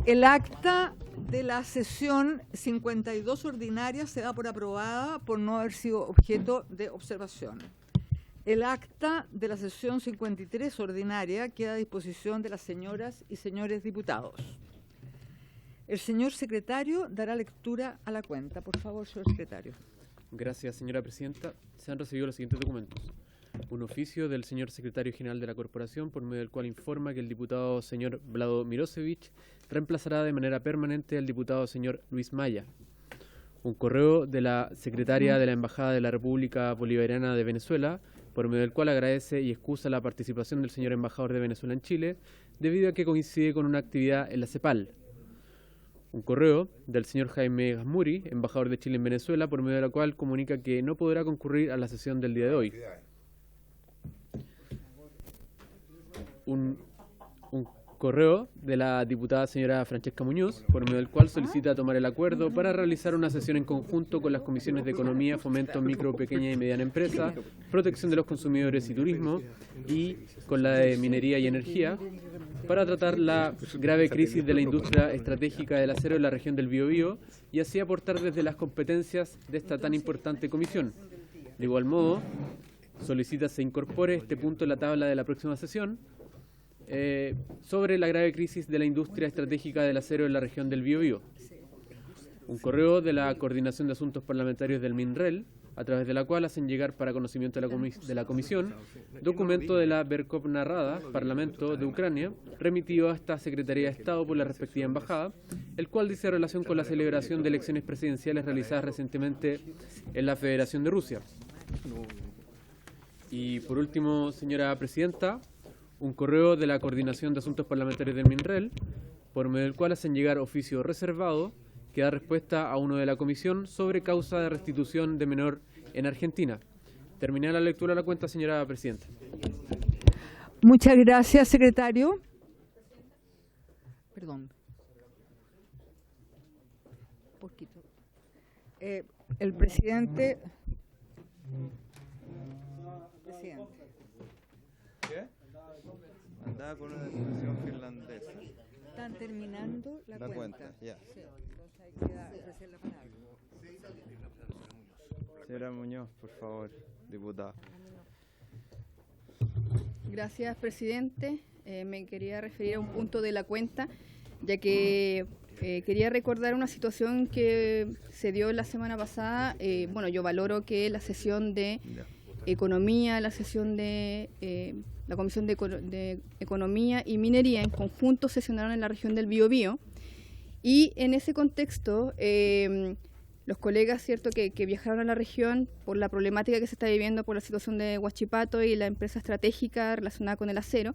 El acta de la sesión 52 ordinaria se da por aprobada por no haber sido objeto de observación. El acta de la sesión 53 ordinaria queda a disposición de las señoras y señores diputados. El señor secretario dará lectura a la cuenta. Por favor, señor secretario. Gracias, señora presidenta. Se han recibido los siguientes documentos. Un oficio del señor secretario general de la Corporación, por medio del cual informa que el diputado señor Vlado Mirosevic reemplazará de manera permanente al diputado señor Luis Maya. Un correo de la secretaria de la Embajada de la República Bolivariana de Venezuela, por medio del cual agradece y excusa la participación del señor embajador de Venezuela en Chile, debido a que coincide con una actividad en la CEPAL. Un correo del señor Jaime Gasmuri, embajador de Chile en Venezuela, por medio de la cual comunica que no podrá concurrir a la sesión del día de hoy. Un correo de la diputada señora Francesca Muñoz, por medio del cual solicita tomar el acuerdo para realizar una sesión en conjunto con las comisiones de Economía, Fomento, Micro, Pequeña y Mediana Empresa, Protección de los Consumidores y Turismo, y con la de Minería y Energía, para tratar la grave crisis de la industria estratégica del acero en la región del Biobío y así aportar desde las competencias de esta tan importante comisión. De igual modo, solicita se incorpore este punto en la tabla de la próxima sesión, sobre la grave crisis de la industria estratégica del acero en la región del Biobío. Un correo de la Coordinación de Asuntos Parlamentarios del MINREL, a través de la cual hacen llegar para conocimiento de la Comisión documento de la Verkhovna Rada, Parlamento de Ucrania, remitido a esta Secretaría de Estado por la respectiva embajada, el cual dice relación con la celebración de elecciones presidenciales realizadas recientemente en la Federación de Rusia. Y por último, señora presidenta, un correo de la Coordinación de Asuntos Parlamentarios del MINREL, por medio del cual hacen llegar oficio reservado que da respuesta a uno de la Comisión sobre causa de restitución de menor en Argentina. Terminé la lectura de la cuenta, señora presidenta. Muchas gracias, secretario. Perdón. Poquito. El presidente. ¿Qué? Andaba con una expresión finlandesa. Están terminando la cuenta. Ya. Sí, entonces hay que ofrecer la palabra. Señora Muñoz, por favor, diputada. Gracias, presidente. Me quería referir a un punto de la cuenta, ya que quería recordar una situación que se dio la semana pasada. Bueno, yo valoro que la sesión de Economía, la sesión de la Comisión de Economía y Minería en conjunto sesionaron en la región del Biobío, y en ese contexto los colegas, cierto, que viajaron a la región por la problemática que se está viviendo por la situación de Huachipato y la empresa estratégica relacionada con el acero,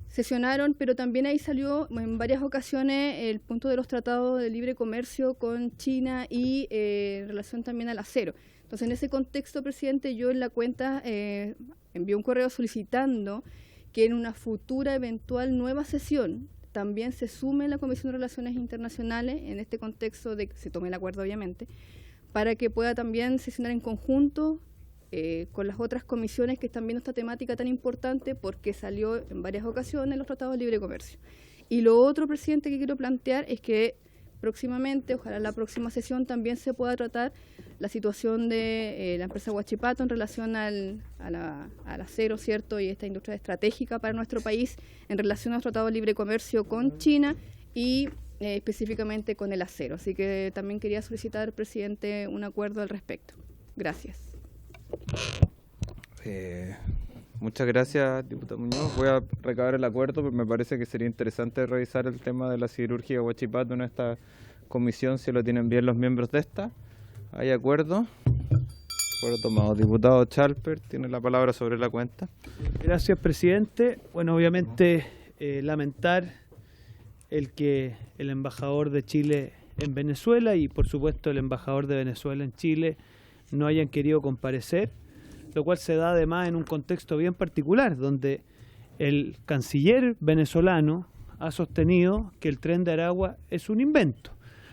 sesionaron, pero también ahí salió en varias ocasiones el punto de los tratados de libre comercio con China y en relación también al acero. Entonces, en ese contexto, presidente, yo en la cuenta envié un correo solicitando que en una futura eventual nueva sesión también se sume la Comisión de Relaciones Internacionales, en este contexto de que se tome el acuerdo, obviamente, para que pueda también sesionar en conjunto con las otras comisiones que están viendo esta temática tan importante, porque salió en varias ocasiones los tratados de libre comercio. Y lo otro, presidente, que quiero plantear es que próximamente, ojalá la próxima sesión también se pueda tratar la situación de la empresa Huachipato en relación al acero, ¿cierto? Y esta industria estratégica para nuestro país en relación a los tratados de libre comercio con China y específicamente con el acero. Así que también quería solicitar, presidente, un acuerdo al respecto. Gracias. Muchas gracias, diputado Muñoz. Voy a recabar el acuerdo, porque me parece que sería interesante revisar el tema de la siderúrgica de Huachipato en esta comisión, si lo tienen bien los miembros de esta. ¿Hay acuerdo? Acuerdo tomado. Diputado Chalper, tiene la palabra sobre la cuenta. Gracias, presidente. Bueno, obviamente lamentar el que el embajador de Chile en Venezuela y, por supuesto, el embajador de Venezuela en Chile no hayan querido comparecer, lo cual se da además en un contexto bien particular, donde el canciller venezolano ha sostenido que el Tren de Aragua es un invento,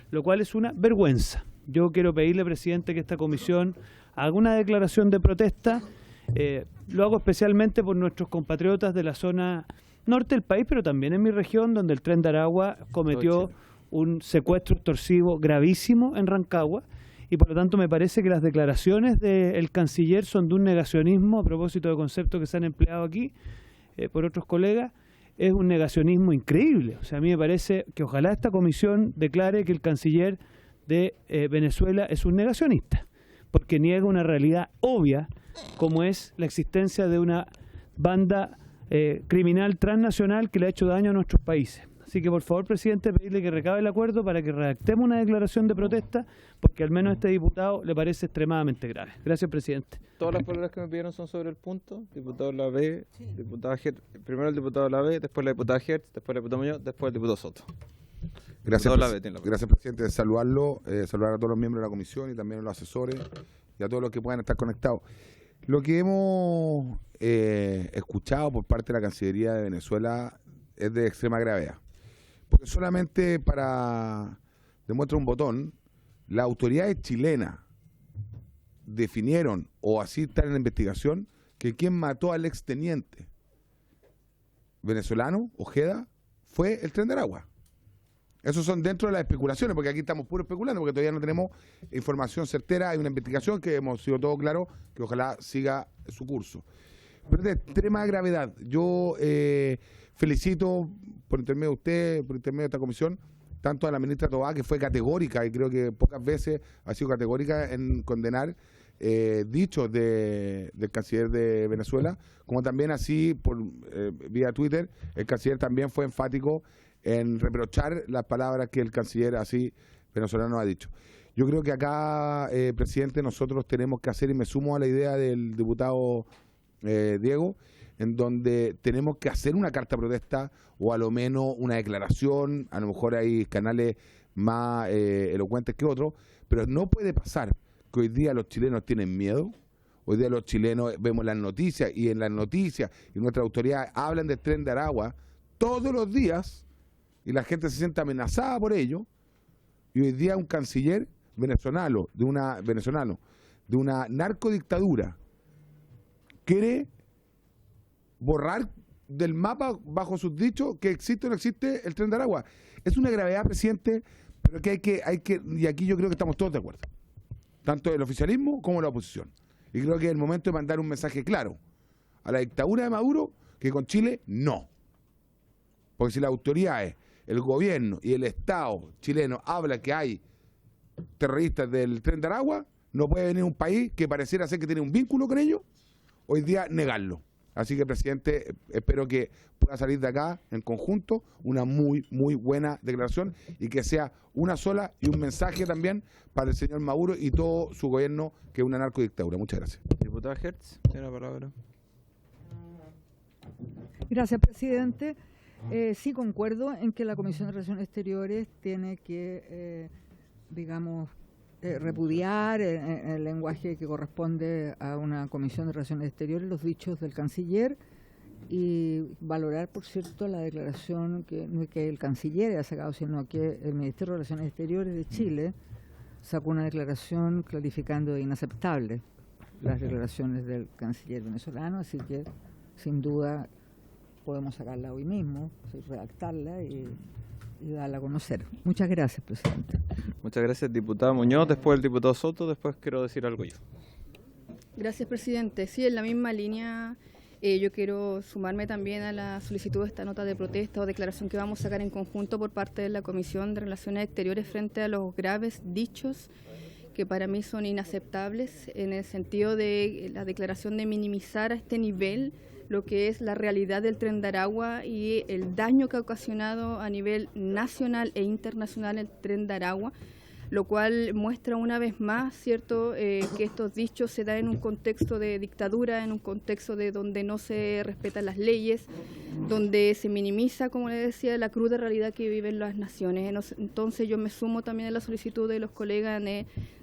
lo cual es una vergüenza. Yo quiero pedirle, presidente, que esta comisión haga una declaración de protesta. Lo hago especialmente por nuestros compatriotas de la zona norte del país, pero también en mi región, donde el Tren de Aragua cometió un secuestro extorsivo gravísimo en Rancagua, y por lo tanto me parece que las declaraciones del canciller son de un negacionismo, a propósito de conceptos que se han empleado aquí por otros colegas, es un negacionismo increíble. O sea, a mí me parece que ojalá esta comisión declare que el canciller de Venezuela es un negacionista, porque niega una realidad obvia como es la existencia de una banda criminal transnacional que le ha hecho daño a nuestros países. Así que por favor, presidente, pedirle que recabe el acuerdo para que redactemos una declaración de protesta, porque al menos a este diputado le parece extremadamente grave. Gracias, presidente. Todas las palabras que me pidieron son sobre el punto. Diputado Lavé, diputada Hertz, primero el diputado Lavé, después la diputada Hertz, después la diputada Muñoz, después el diputado Soto. Gracias, Lavé, tiene la palabra. gracias, presidente, de saludarlo, saludar a todos los miembros de la comisión y también a los asesores y a todos los que puedan estar conectados. Lo que hemos escuchado por parte de la Cancillería de Venezuela es de extrema gravedad. Porque solamente para demuestra un botón, las autoridades chilenas definieron, o así está en la investigación, que quien mató al exteniente venezolano, Ojeda, fue el Tren de Aragua. Esos son dentro de las especulaciones, porque aquí estamos puro especulando, porque todavía no tenemos información certera. Hay una investigación que hemos sido todo claro, que ojalá siga su curso. Pero de extrema gravedad. Yo felicito por intermedio de usted, por intermedio de esta comisión, tanto a la ministra Tobá, que fue categórica, y creo que pocas veces ha sido categórica en condenar dichos del canciller de Venezuela, como también así, por vía Twitter, el canciller también fue enfático en reprochar las palabras que el canciller así venezolano ha dicho. Yo creo que acá, presidente, nosotros tenemos que hacer, y me sumo a la idea del diputado Diego, en donde tenemos que hacer una carta de protesta o a lo menos una declaración. A lo mejor hay canales más elocuentes que otros, pero no puede pasar que hoy día los chilenos tienen miedo. Hoy día los chilenos vemos las noticias, y en las noticias y nuestras autoridades hablan del Tren de Aragua todos los días, y la gente se siente amenazada por ello. Y hoy día un canciller venezolano de una narcodictadura quiere borrar del mapa, bajo sus dichos, que existe o no existe el Tren de Aragua. Es una gravedad, presidente, pero que hay que, y aquí yo creo que estamos todos de acuerdo, tanto el oficialismo como la oposición. Y creo que es el momento de mandar un mensaje claro a la dictadura de Maduro, que con Chile no. Porque si las autoridades, el gobierno y el Estado chileno habla que hay terroristas del Tren de Aragua, no puede venir un país que pareciera ser que tiene un vínculo con ellos, hoy día negarlo. Así que, presidente, espero que pueda salir de acá en conjunto una muy, muy buena declaración, y que sea una sola y un mensaje también para el señor Maduro y todo su gobierno, que es una narcodictadura. Muchas gracias. Diputada Hertz, tiene la palabra. Gracias, presidente. Sí, concuerdo en que la Comisión de Relaciones Exteriores tiene que, repudiar en el lenguaje que corresponde a una Comisión de Relaciones Exteriores los dichos del canciller, y valorar, por cierto, la declaración que no es que el canciller haya sacado, sino que el Ministerio de Relaciones Exteriores de Chile sacó una declaración clarificando de inaceptable las declaraciones del canciller venezolano. Así que, sin duda, podemos sacarla hoy mismo, redactarla y darla a conocer. Muchas gracias, presidente. Muchas gracias, diputada Muñoz, después el diputado Soto, después quiero decir algo yo. Gracias, presidente. Sí, en la misma línea, yo quiero sumarme también a la solicitud de esta nota de protesta o declaración que vamos a sacar en conjunto por parte de la Comisión de Relaciones Exteriores frente a los graves dichos que para mí son inaceptables, en el sentido de la declaración de minimizar a este nivel lo que es la realidad del Tren de Aragua y el daño que ha ocasionado a nivel nacional e internacional el Tren de Aragua, lo cual muestra una vez más, ¿cierto?, que estos dichos se dan en un contexto de dictadura, en un contexto de donde no se respetan las leyes, donde se minimiza, como le decía, la cruda realidad que viven las naciones. Entonces yo me sumo también a la solicitud de los colegas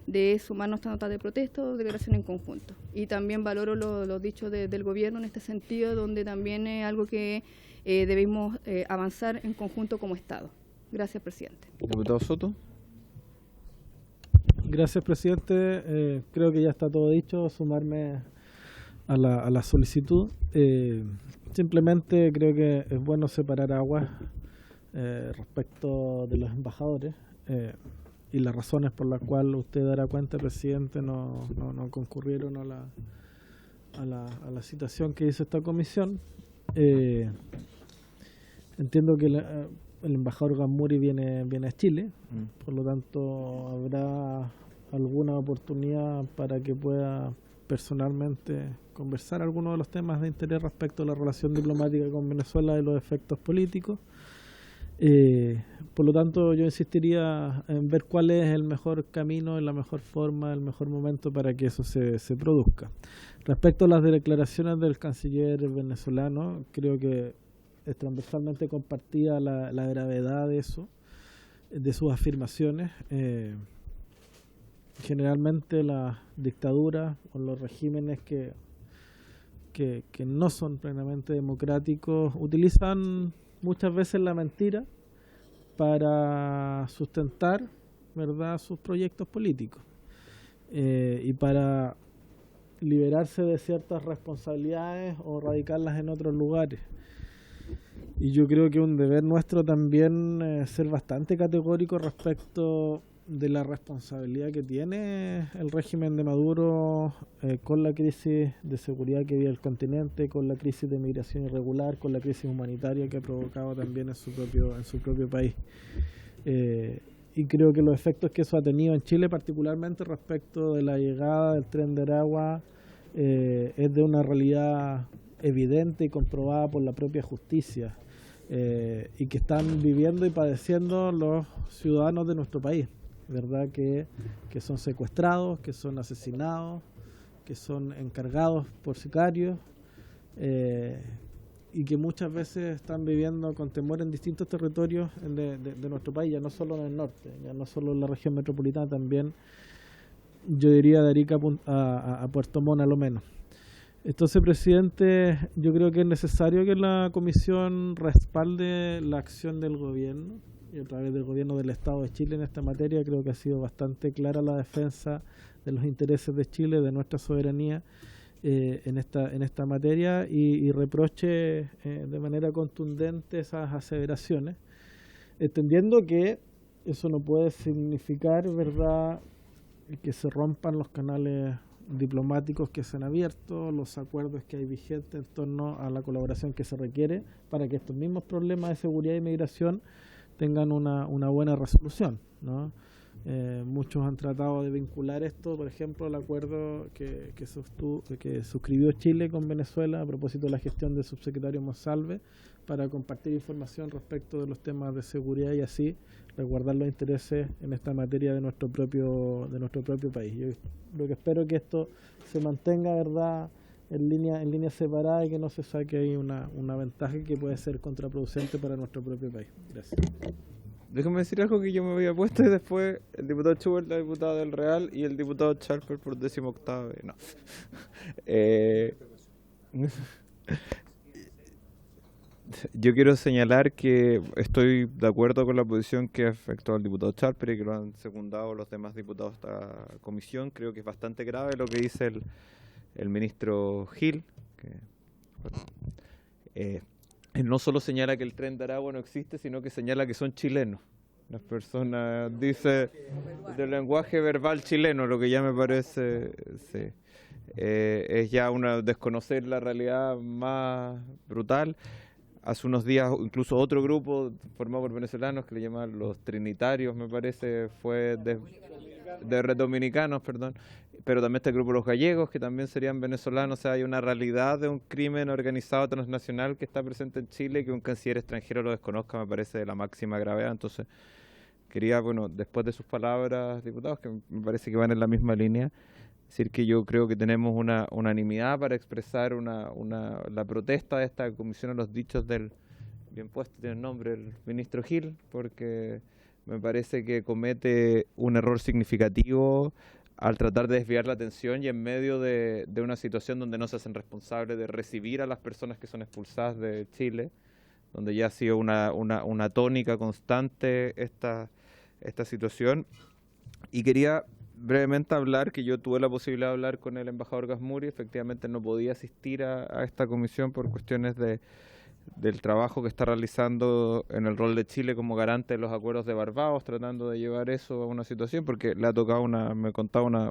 de sumarnos a esta nota de protesta o declaración en conjunto. Y también valoro los dichos del gobierno en este sentido, donde también es algo que debemos avanzar en conjunto como Estado. Gracias, presidente. Diputado Soto. Gracias, presidente. Creo que ya está todo dicho. Sumarme a la solicitud. simplemente creo que es bueno separar aguas respecto de los embajadores y las razones por las cuales usted dará cuenta, presidente, no concurrieron a la citación que hizo esta comisión. Entiendo que el embajador Gamuri viene a Chile, por lo tanto habrá alguna oportunidad para que pueda personalmente conversar algunos de los temas de interés respecto a la relación diplomática con Venezuela y los efectos políticos. Por lo tanto, yo insistiría en ver cuál es el mejor camino, la mejor forma, el mejor momento para que eso se produzca. Respecto a las declaraciones del canciller venezolano, creo que es transversalmente compartida la gravedad de eso, de sus afirmaciones. Generalmente las dictaduras o los regímenes que no son plenamente democráticos utilizan muchas veces la mentira para sustentar, ¿verdad?, sus proyectos políticos y para liberarse de ciertas responsabilidades o radicarlas en otros lugares. Y yo creo que un deber nuestro también ser bastante categórico respecto de la responsabilidad que tiene el régimen de Maduro con la crisis de seguridad que vive el continente, con la crisis de migración irregular, con la crisis humanitaria que ha provocado también en su propio país. Y creo que los efectos que eso ha tenido en Chile, particularmente respecto de la llegada del Tren de Aragua, es de una realidad evidente y comprobada por la propia justicia, y que están viviendo y padeciendo los ciudadanos de nuestro país, ¿verdad? Que son secuestrados, que son asesinados, que son encargados por sicarios, y que muchas veces están viviendo con temor en distintos territorios de nuestro país, ya no solo en el norte, ya no solo en la región metropolitana, también yo diría de Arica a Puerto Montt a lo menos. Entonces, presidente, yo creo que es necesario que la comisión respalde la acción del gobierno y a través del gobierno del Estado de Chile en esta materia. Creo que ha sido bastante clara la defensa de los intereses de Chile, de nuestra soberanía en esta materia, y reproche de manera contundente esas aseveraciones, entendiendo que eso no puede significar, ¿verdad?, que se rompan los canales diplomáticos que se han abierto, los acuerdos que hay vigentes en torno a la colaboración que se requiere para que estos mismos problemas de seguridad y migración tengan una buena resolución, ¿no? Muchos han tratado de vincular esto, por ejemplo, al acuerdo que suscribió Chile con Venezuela a propósito de la gestión del subsecretario Monsalve para compartir información respecto de los temas de seguridad y así resguardar los intereses en esta materia de nuestro propio país. Yo espero que esto se mantenga, ¿verdad?, en línea separada y que no se saque ahí una ventaja que puede ser contraproducente para nuestro propio país. Gracias. Déjame decir algo que yo me había puesto y después el diputado Schubert, la diputada del Real y el diputado Schalper por 18ª vez. No. Yo quiero señalar que estoy de acuerdo con la posición que efectuó el diputado Schalper y que lo han secundado los demás diputados de esta comisión. Creo que es bastante grave lo que dice el ministro Gil, que él no solo señala que el Tren de Aragua no existe, sino que señala que son chilenos. Las personas, dice, del lenguaje verbal chileno, lo que ya me parece, sí, es ya desconocer la realidad más brutal. Hace unos días incluso otro grupo formado por venezolanos que le llaman los trinitarios, me parece, fue de dominicanos, perdón, pero también está el grupo de los gallegos, que también serían venezolanos. O sea, hay una realidad de un crimen organizado transnacional que está presente en Chile y que un canciller extranjero lo desconozca, me parece de la máxima gravedad. Entonces, quería, después de sus palabras, diputados, que me parece que van en la misma línea, decir que yo creo que tenemos una unanimidad para expresar la protesta de esta comisión a los dichos del, bien puesto tiene el nombre, el ministro Gil, porque me parece que comete un error significativo al tratar de desviar la atención y en medio de una situación donde no se hacen responsables de recibir a las personas que son expulsadas de Chile, donde ya ha sido una tónica constante esta situación. Y quería brevemente hablar que yo tuve la posibilidad de hablar con el embajador Gasmuri. Efectivamente no podía asistir a esta comisión por cuestiones del trabajo que está realizando en el rol de Chile como garante de los acuerdos de Barbados, tratando de llevar eso a una situación, porque le ha tocado me contaba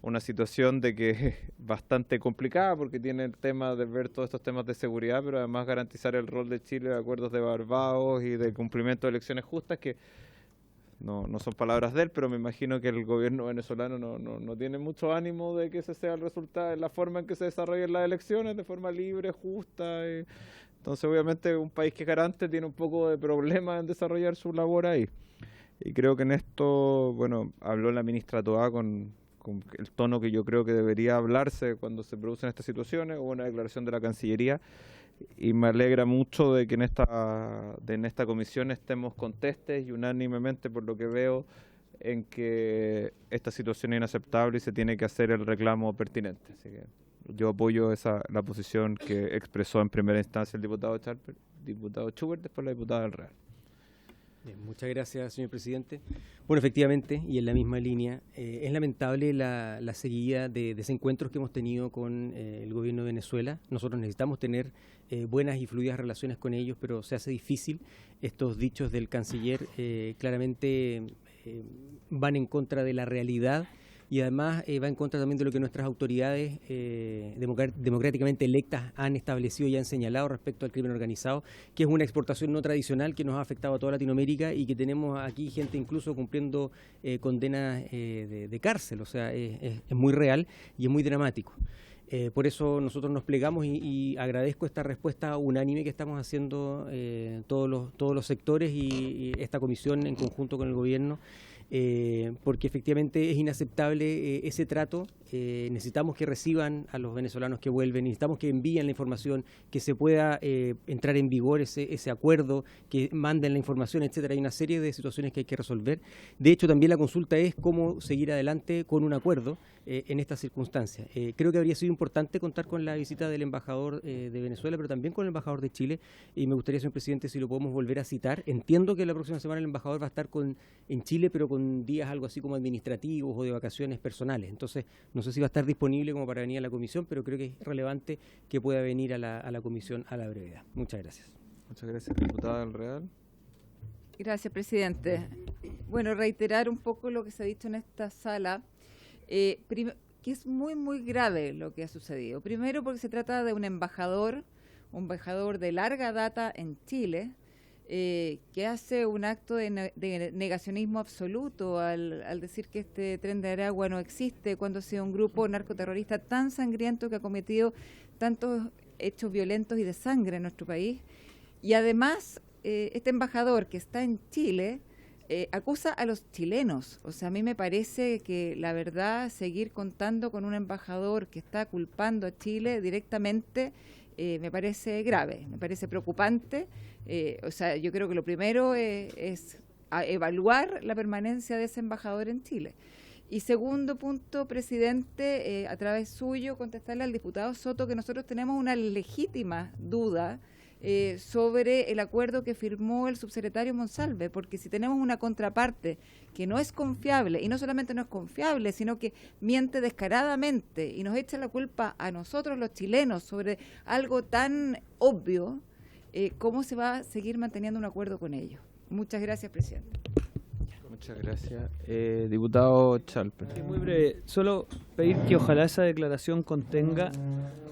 una situación de que es bastante complicada, porque tiene el tema de ver todos estos temas de seguridad, pero además garantizar el rol de Chile de acuerdos de Barbados y de cumplimiento de elecciones justas, que no son palabras de él, pero me imagino que el gobierno venezolano no tiene mucho ánimo de que ese sea el resultado, la forma en que se desarrollen las elecciones, de forma libre, justa. Entonces, obviamente, un país que es garante tiene un poco de problema en desarrollar su labor ahí. Y creo que en esto, bueno, habló la ministra Toá con el tono que yo creo que debería hablarse cuando se producen estas situaciones. Hubo una declaración de la Cancillería y me alegra mucho de que en esta comisión estemos contestes y unánimemente, por lo que veo, en que esta situación es inaceptable y se tiene que hacer el reclamo pertinente. Así que yo apoyo la posición que expresó en primera instancia el diputado Schubert, después la diputada del Real. Bien, muchas gracias, señor presidente. Bueno, efectivamente, y en la misma línea, es lamentable la seguida de desencuentros que hemos tenido con el gobierno de Venezuela. Nosotros necesitamos tener buenas y fluidas relaciones con ellos, pero se hace difícil. Estos dichos del canciller claramente van en contra de la realidad y además va en contra también de lo que nuestras autoridades democráticamente electas han establecido y han señalado respecto al crimen organizado, que es una exportación no tradicional que nos ha afectado a toda Latinoamérica y que tenemos aquí gente incluso cumpliendo condenas de cárcel. O sea, es muy real y es muy dramático. Por eso nosotros nos plegamos y agradezco esta respuesta unánime que estamos haciendo todos los sectores y esta comisión en conjunto con el gobierno. Porque efectivamente es inaceptable ese trato. Necesitamos que reciban a los venezolanos que vuelven, necesitamos que envíen la información, que se pueda entrar en vigor ese acuerdo, que manden la información, etcétera. Hay una serie de situaciones que hay que resolver. De hecho, también la consulta es cómo seguir adelante con un acuerdo en estas circunstancias. Creo que habría sido importante contar con la visita del embajador de Venezuela, pero también con el embajador de Chile, y me gustaría, señor presidente, si lo podemos volver a citar. Entiendo que la próxima semana el embajador va a estar en Chile, pero con días algo así como administrativos o de vacaciones personales. Entonces, no sé si va a estar disponible como para venir a la comisión, pero creo que es relevante que pueda venir a la comisión a la brevedad. Muchas gracias. Muchas gracias, diputada del Real. Gracias, presidente. Bueno, reiterar un poco lo que se ha dicho en esta sala, que es muy, muy grave lo que ha sucedido. Primero, porque se trata de un embajador de larga data en Chile, que hace un acto de negacionismo absoluto al decir que este Tren de Aragua no existe, cuando ha sido un grupo narcoterrorista tan sangriento que ha cometido tantos hechos violentos y de sangre en nuestro país. Y además, este embajador que está en Chile acusa a los chilenos. O sea, a mí me parece que la verdad, seguir contando con un embajador que está culpando a Chile directamente me parece grave, me parece preocupante. O sea, yo creo que lo primero es evaluar la permanencia de ese embajador en Chile. Y segundo punto, presidente, a través suyo, contestarle al diputado Soto que nosotros tenemos una legítima duda sobre el acuerdo que firmó el subsecretario Monsalve, porque si tenemos una contraparte que no es confiable, y no solamente no es confiable, sino que miente descaradamente y nos echa la culpa a nosotros los chilenos sobre algo tan obvio, ¿cómo se va a seguir manteniendo un acuerdo con ellos? Muchas gracias, presidente. Muchas gracias. Diputado Chalper. Muy breve, solo pedir que ojalá esa declaración contenga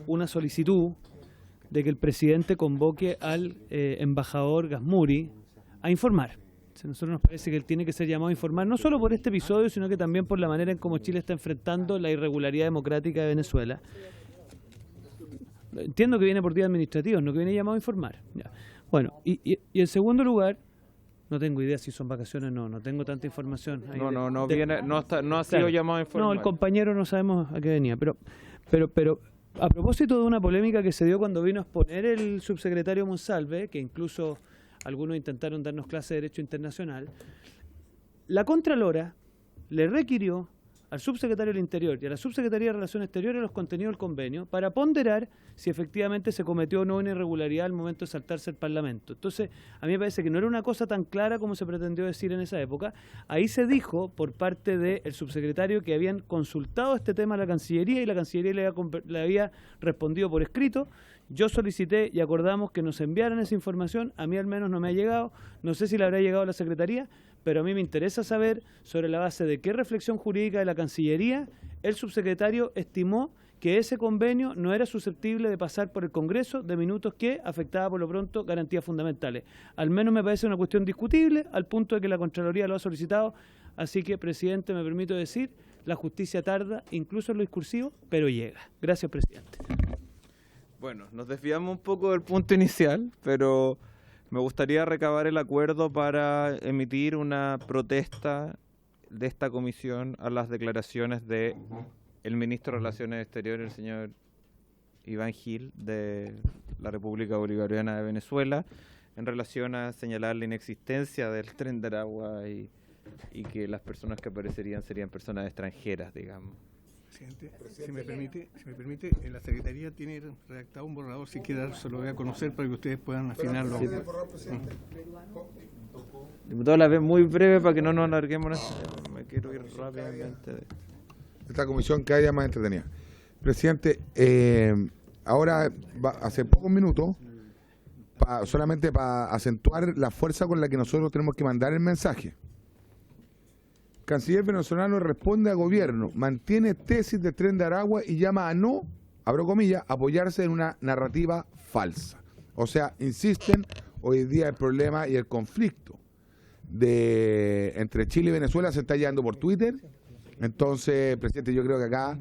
una solicitud de que el presidente convoque al embajador Gasmuri a informar. A nosotros nos parece que él tiene que ser llamado a informar, no solo por este episodio, sino que también por la manera en cómo Chile está enfrentando la irregularidad democrática de Venezuela. Entiendo que viene por días administrativos, no que viene llamado a informar. Ya. Bueno, y en segundo lugar, no tengo idea si son vacaciones o no tengo tanta información. No ha sido llamado a informar. No, el compañero no sabemos a qué venía, pero a propósito de una polémica que se dio cuando vino a exponer el subsecretario Monsalve, que incluso algunos intentaron darnos clase de Derecho Internacional, la Contralora le requirió al subsecretario del Interior y a la subsecretaría de Relaciones Exteriores los contenidos del convenio para ponderar si efectivamente se cometió o no una irregularidad al momento de saltarse el Parlamento. Entonces, a mí me parece que no era una cosa tan clara como se pretendió decir en esa época. Ahí se dijo por parte del subsecretario que habían consultado este tema a la Cancillería y la Cancillería le había respondido por escrito. Yo solicité y acordamos que nos enviaran esa información, a mí al menos no me ha llegado, no sé si le habrá llegado a la Secretaría, pero a mí me interesa saber sobre la base de qué reflexión jurídica de la Cancillería el subsecretario estimó que ese convenio no era susceptible de pasar por el Congreso de minutos que afectaba por lo pronto garantías fundamentales. Al menos me parece una cuestión discutible al punto de que la Contraloría lo ha solicitado, así que, presidente, me permito decir, la justicia tarda, incluso en lo discursivo, pero llega. Gracias, presidente. Bueno, nos desviamos un poco del punto inicial, pero me gustaría recabar el acuerdo para emitir una protesta de esta comisión a las declaraciones de el ministro de Relaciones Exteriores, el señor Iván Gil, de la República Bolivariana de Venezuela, en relación a señalar la inexistencia del Tren de Aragua y que las personas que aparecerían serían personas extranjeras, digamos. Presidente, si me permite, la Secretaría tiene redactado un borrador, si quiere se lo voy a conocer para que ustedes puedan afinarlo. Diputado, la vez muy breve para que no nos alarguemos. Me quiero ir rápidamente. Esta comisión que haya más entretenida. Presidente, ahora, hace pocos minutos, solamente para acentuar la fuerza con la que nosotros tenemos que mandar el mensaje. Canciller venezolano responde a gobierno, mantiene tesis de Tren de Aragua y llama a no, abro comillas, apoyarse en una narrativa falsa. O sea, insisten, hoy día el problema y el conflicto entre Chile y Venezuela se está llevando por Twitter. Entonces, presidente, yo creo que acá,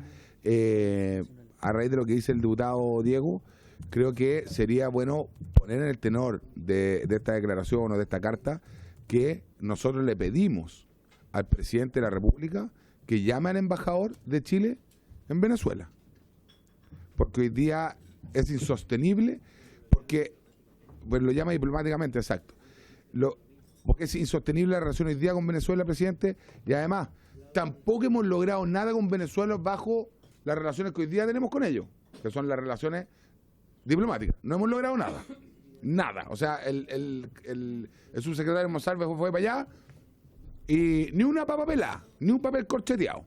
a raíz de lo que dice el diputado Diego, creo que sería bueno poner en el tenor de esta declaración o de esta carta que nosotros le pedimos al presidente de la República que llame al embajador de Chile en Venezuela. Porque hoy día es insostenible, porque, pues lo llama diplomáticamente, exacto. Porque es insostenible la relación hoy día con Venezuela, presidente, y además tampoco hemos logrado nada con Venezuela bajo las relaciones que hoy día tenemos con ellos, que son las relaciones diplomáticas. No hemos logrado nada. Nada. O sea, el subsecretario Monsalve fue para allá y ni una papa pelada, ni un papel corcheteado.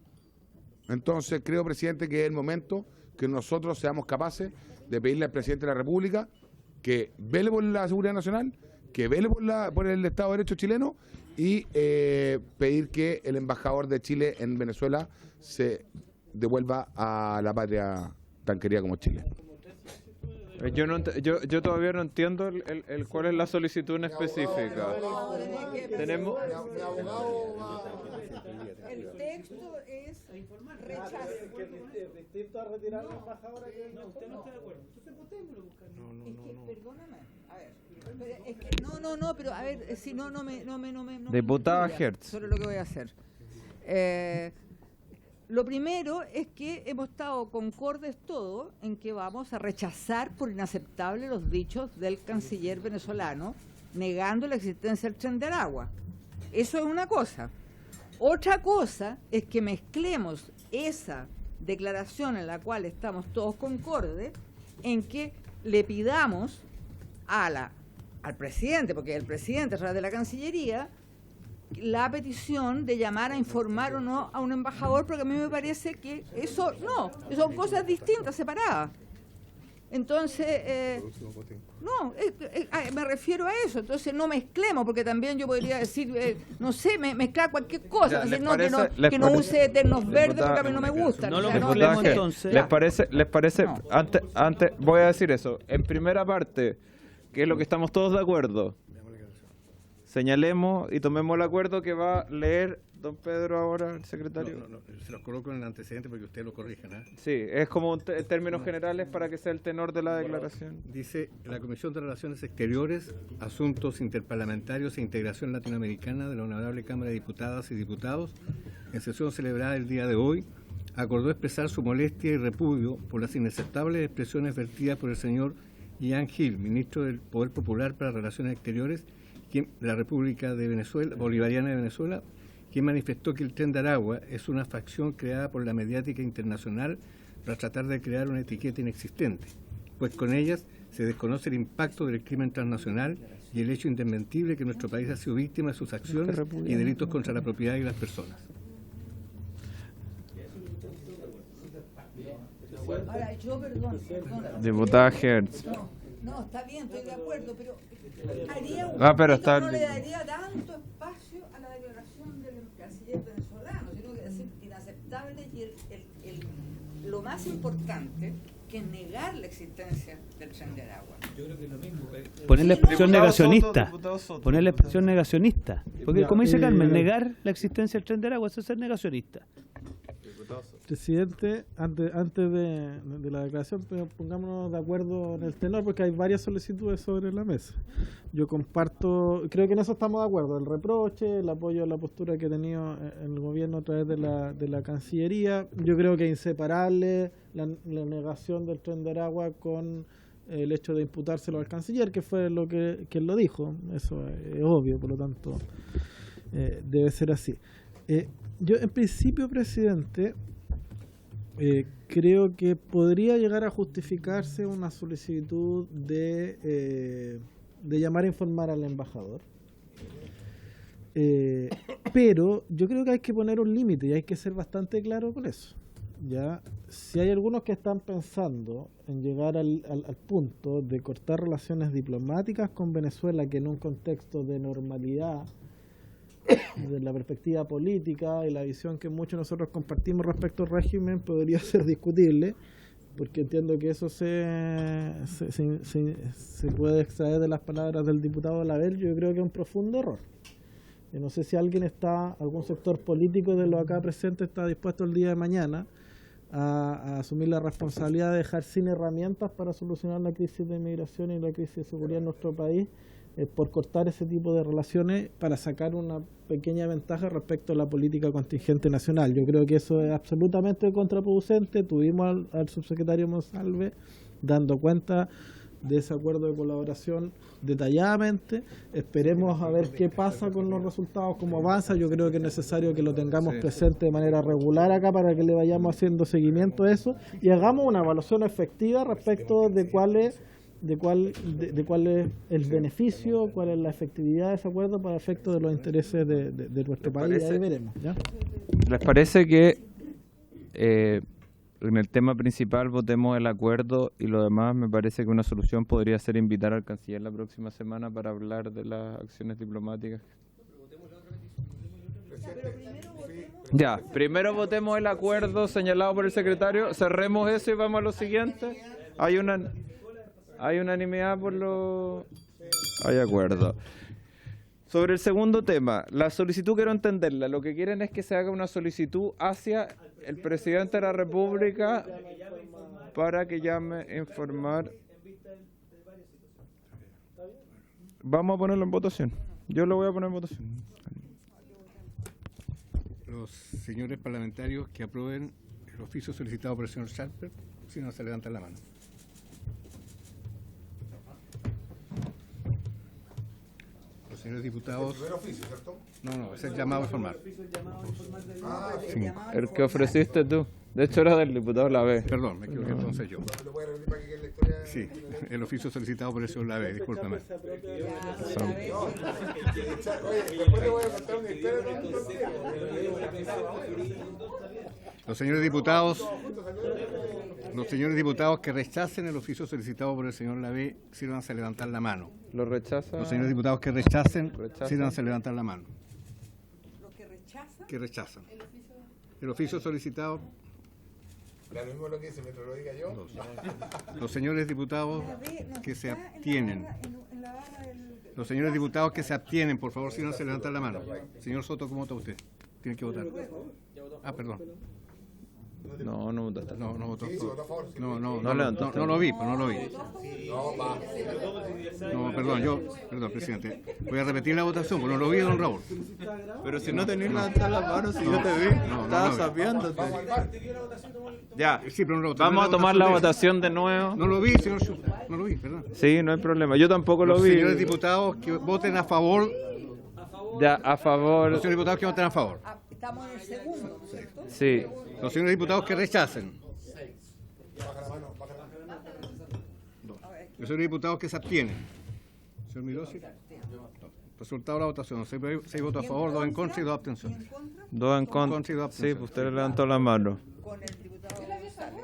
Entonces creo, presidente, que es el momento que nosotros seamos capaces de pedirle al presidente de la República que vele por la seguridad nacional, que vele por el Estado de Derecho chileno y pedir que el embajador de Chile en Venezuela se devuelva a la patria tan querida como Chile. Yo todavía no entiendo cuál es la solicitud en específica. Tenemos... El texto es rechazar. Distinto a retirar la embajadora que No, usted no está de acuerdo. Entonces votémoslo, buscando. Perdóname, a ver. Pero a ver, si no me Diputada Hertz. sobre lo que voy a hacer. Lo primero es que hemos estado concordes todos en que vamos a rechazar por inaceptable los dichos del canciller venezolano negando la existencia del Tren de Aragua. Eso es una cosa. Otra cosa es que mezclemos esa declaración en la cual estamos todos concordes en que le pidamos al presidente, porque el presidente a través de la Cancillería, la petición de llamar a informar o no a un embajador, porque a mí me parece que eso no, son cosas distintas, separadas. Entonces, me refiero a eso. Entonces no mezclemos, porque también yo podría decir, no sé, mezclar cualquier cosa. Ya, que no use eternos verdes porque a mí no me gustan. No lo O sea, mezclemos entonces. ¿Les parece? No. Antes voy a decir eso. En primera parte, que es lo que estamos todos de acuerdo, señalemos y tomemos el acuerdo que va a leer don Pedro ahora, el secretario. No, se los coloco en el antecedente para que ustedes lo corrijan. Sí, es como en términos generales para que sea el tenor de la declaración. Dice, la Comisión de Relaciones Exteriores, Asuntos Interparlamentarios e Integración Latinoamericana de la Honorable Cámara de Diputadas y Diputados, en sesión celebrada el día de hoy, acordó expresar su molestia y repudio por las inaceptables expresiones vertidas por el señor Iván Gil, ministro del Poder Popular para Relaciones Exteriores de la República de Venezuela, Bolivariana de Venezuela, quien manifestó que el Tren de Aragua es una facción creada por la mediática internacional para tratar de crear una etiqueta inexistente, pues con ellas se desconoce el impacto del crimen transnacional y el hecho indesmentible que nuestro país ha sido víctima de sus acciones y delitos contra la propiedad y las personas. Ahora, yo, perdón. Diputada Hertz. No, está bien, estoy de acuerdo, pero haría pero está... no le daría tanto espacio a la declaración del canciller venezolano, sino que es inaceptable y lo más importante que es negar la existencia del Tren de Aragua. Yo creo que es lo mismo. Poner la expresión Diputado negacionista. Soto. Poner la expresión negacionista. Porque Ya, como dice Carmen, negar la existencia del Tren de Aragua es ser negacionista. Presidente, antes de la declaración, pongámonos de acuerdo en el tenor, porque hay varias solicitudes sobre la mesa. Yo comparto, creo que en eso estamos de acuerdo, el reproche, el apoyo a la postura que ha tenido el gobierno a través de la Cancillería. Yo creo que es inseparable la negación del Tren de Aragua con el hecho de imputárselo al canciller, que fue lo que él lo dijo. Eso es obvio, por lo tanto, debe ser así. Yo, en principio, presidente, creo que podría llegar a justificarse una solicitud de llamar a informar al embajador. Pero yo creo que hay que poner un límite y hay que ser bastante claro con eso. ¿Ya? Si hay algunos que están pensando en llegar al punto de cortar relaciones diplomáticas con Venezuela, que en un contexto de normalidad, de la perspectiva política y la visión que muchos de nosotros compartimos respecto al régimen, podría ser discutible, porque entiendo que eso se puede extraer de las palabras del diputado Label. Yo creo que es un profundo error. Yo no sé si algún sector político de los acá presentes está dispuesto el día de mañana a asumir la responsabilidad de dejar sin herramientas para solucionar la crisis de inmigración y la crisis de seguridad en nuestro país, por cortar ese tipo de relaciones para sacar una pequeña ventaja respecto a la política contingente nacional. Yo creo que eso es absolutamente contraproducente. Tuvimos al subsecretario Monsalve dando cuenta de ese acuerdo de colaboración detalladamente. Esperemos a ver qué pasa con los resultados, cómo avanza. Yo creo que es necesario que lo tengamos presente de manera regular acá para que le vayamos haciendo seguimiento a eso y hagamos una evaluación efectiva respecto de cuál es el beneficio, cuál es la efectividad de ese acuerdo para efecto de los intereses de nuestro país. Ahí veremos, ¿ya? ¿Les parece que en el tema principal votemos el acuerdo y lo demás? Me parece que una solución podría ser invitar al canciller la próxima semana para hablar de las acciones diplomáticas. Ya, primero votemos el acuerdo señalado por el secretario, cerremos eso y vamos a lo siguiente. Hay unanimidad por lo... Hay acuerdo. Sobre el segundo tema, la solicitud quiero entenderla. Lo que quieren es que se haga una solicitud hacia el presidente de la República para que llame a informar. Vamos a ponerlo en votación. Yo lo voy a poner en votación. Los señores parlamentarios que aprueben el oficio solicitado por el señor Sharper, si no se levantan la mano. Señores diputados. ¿El primer oficio, cierto? No, es el llamado a informar. Sí. El que ofreciste tú. De hecho era del diputado Labé. Perdón, me equivoqué entonces yo. Sí, el oficio solicitado por el señor Labé, discúlpame. Los señores diputados que rechacen el oficio solicitado por el señor Labé, sírvanse a levantar la mano. ¿Lo rechaza? Los señores diputados que rechacen, sírvanse a levantar la mano. ¿Los que rechazan? Que rechazan. El oficio solicitado. Lo mismo lo que dice, mientras lo diga yo. Los señores diputados que se abstienen. Los señores diputados que se abstienen, por favor, sírvanse a levantar la mano. Señor Soto, ¿cómo vota usted? Tiene que votar. Ah, perdón. No votaste. No votó. No lo vi. No, perdón, presidente. Voy a repetir la votación, porque no lo vi, don Raúl. Pero si no tenías levantar la mano, si yo te vi, estabas sabiándote. Ya, sí, pero no vamos a tomar la votación de nuevo. No lo vi, señor Schuster. No lo vi, perdón. Sí, no hay problema. Yo tampoco lo Los vi. señores diputados que voten a favor Ya, a favor. Los señores diputados que voten a favor. Estamos en el segundo, ¿cierto? Sí. Los señores diputados que rechacen. Los señores diputados que se abstienen. Señor Mirosi. Resultado de la votación. 6 votos a favor, 2 en contra y 2 abstenciones. 2 en Contra y contra. dos Sí, abstenciones. pues usted levantó la mano.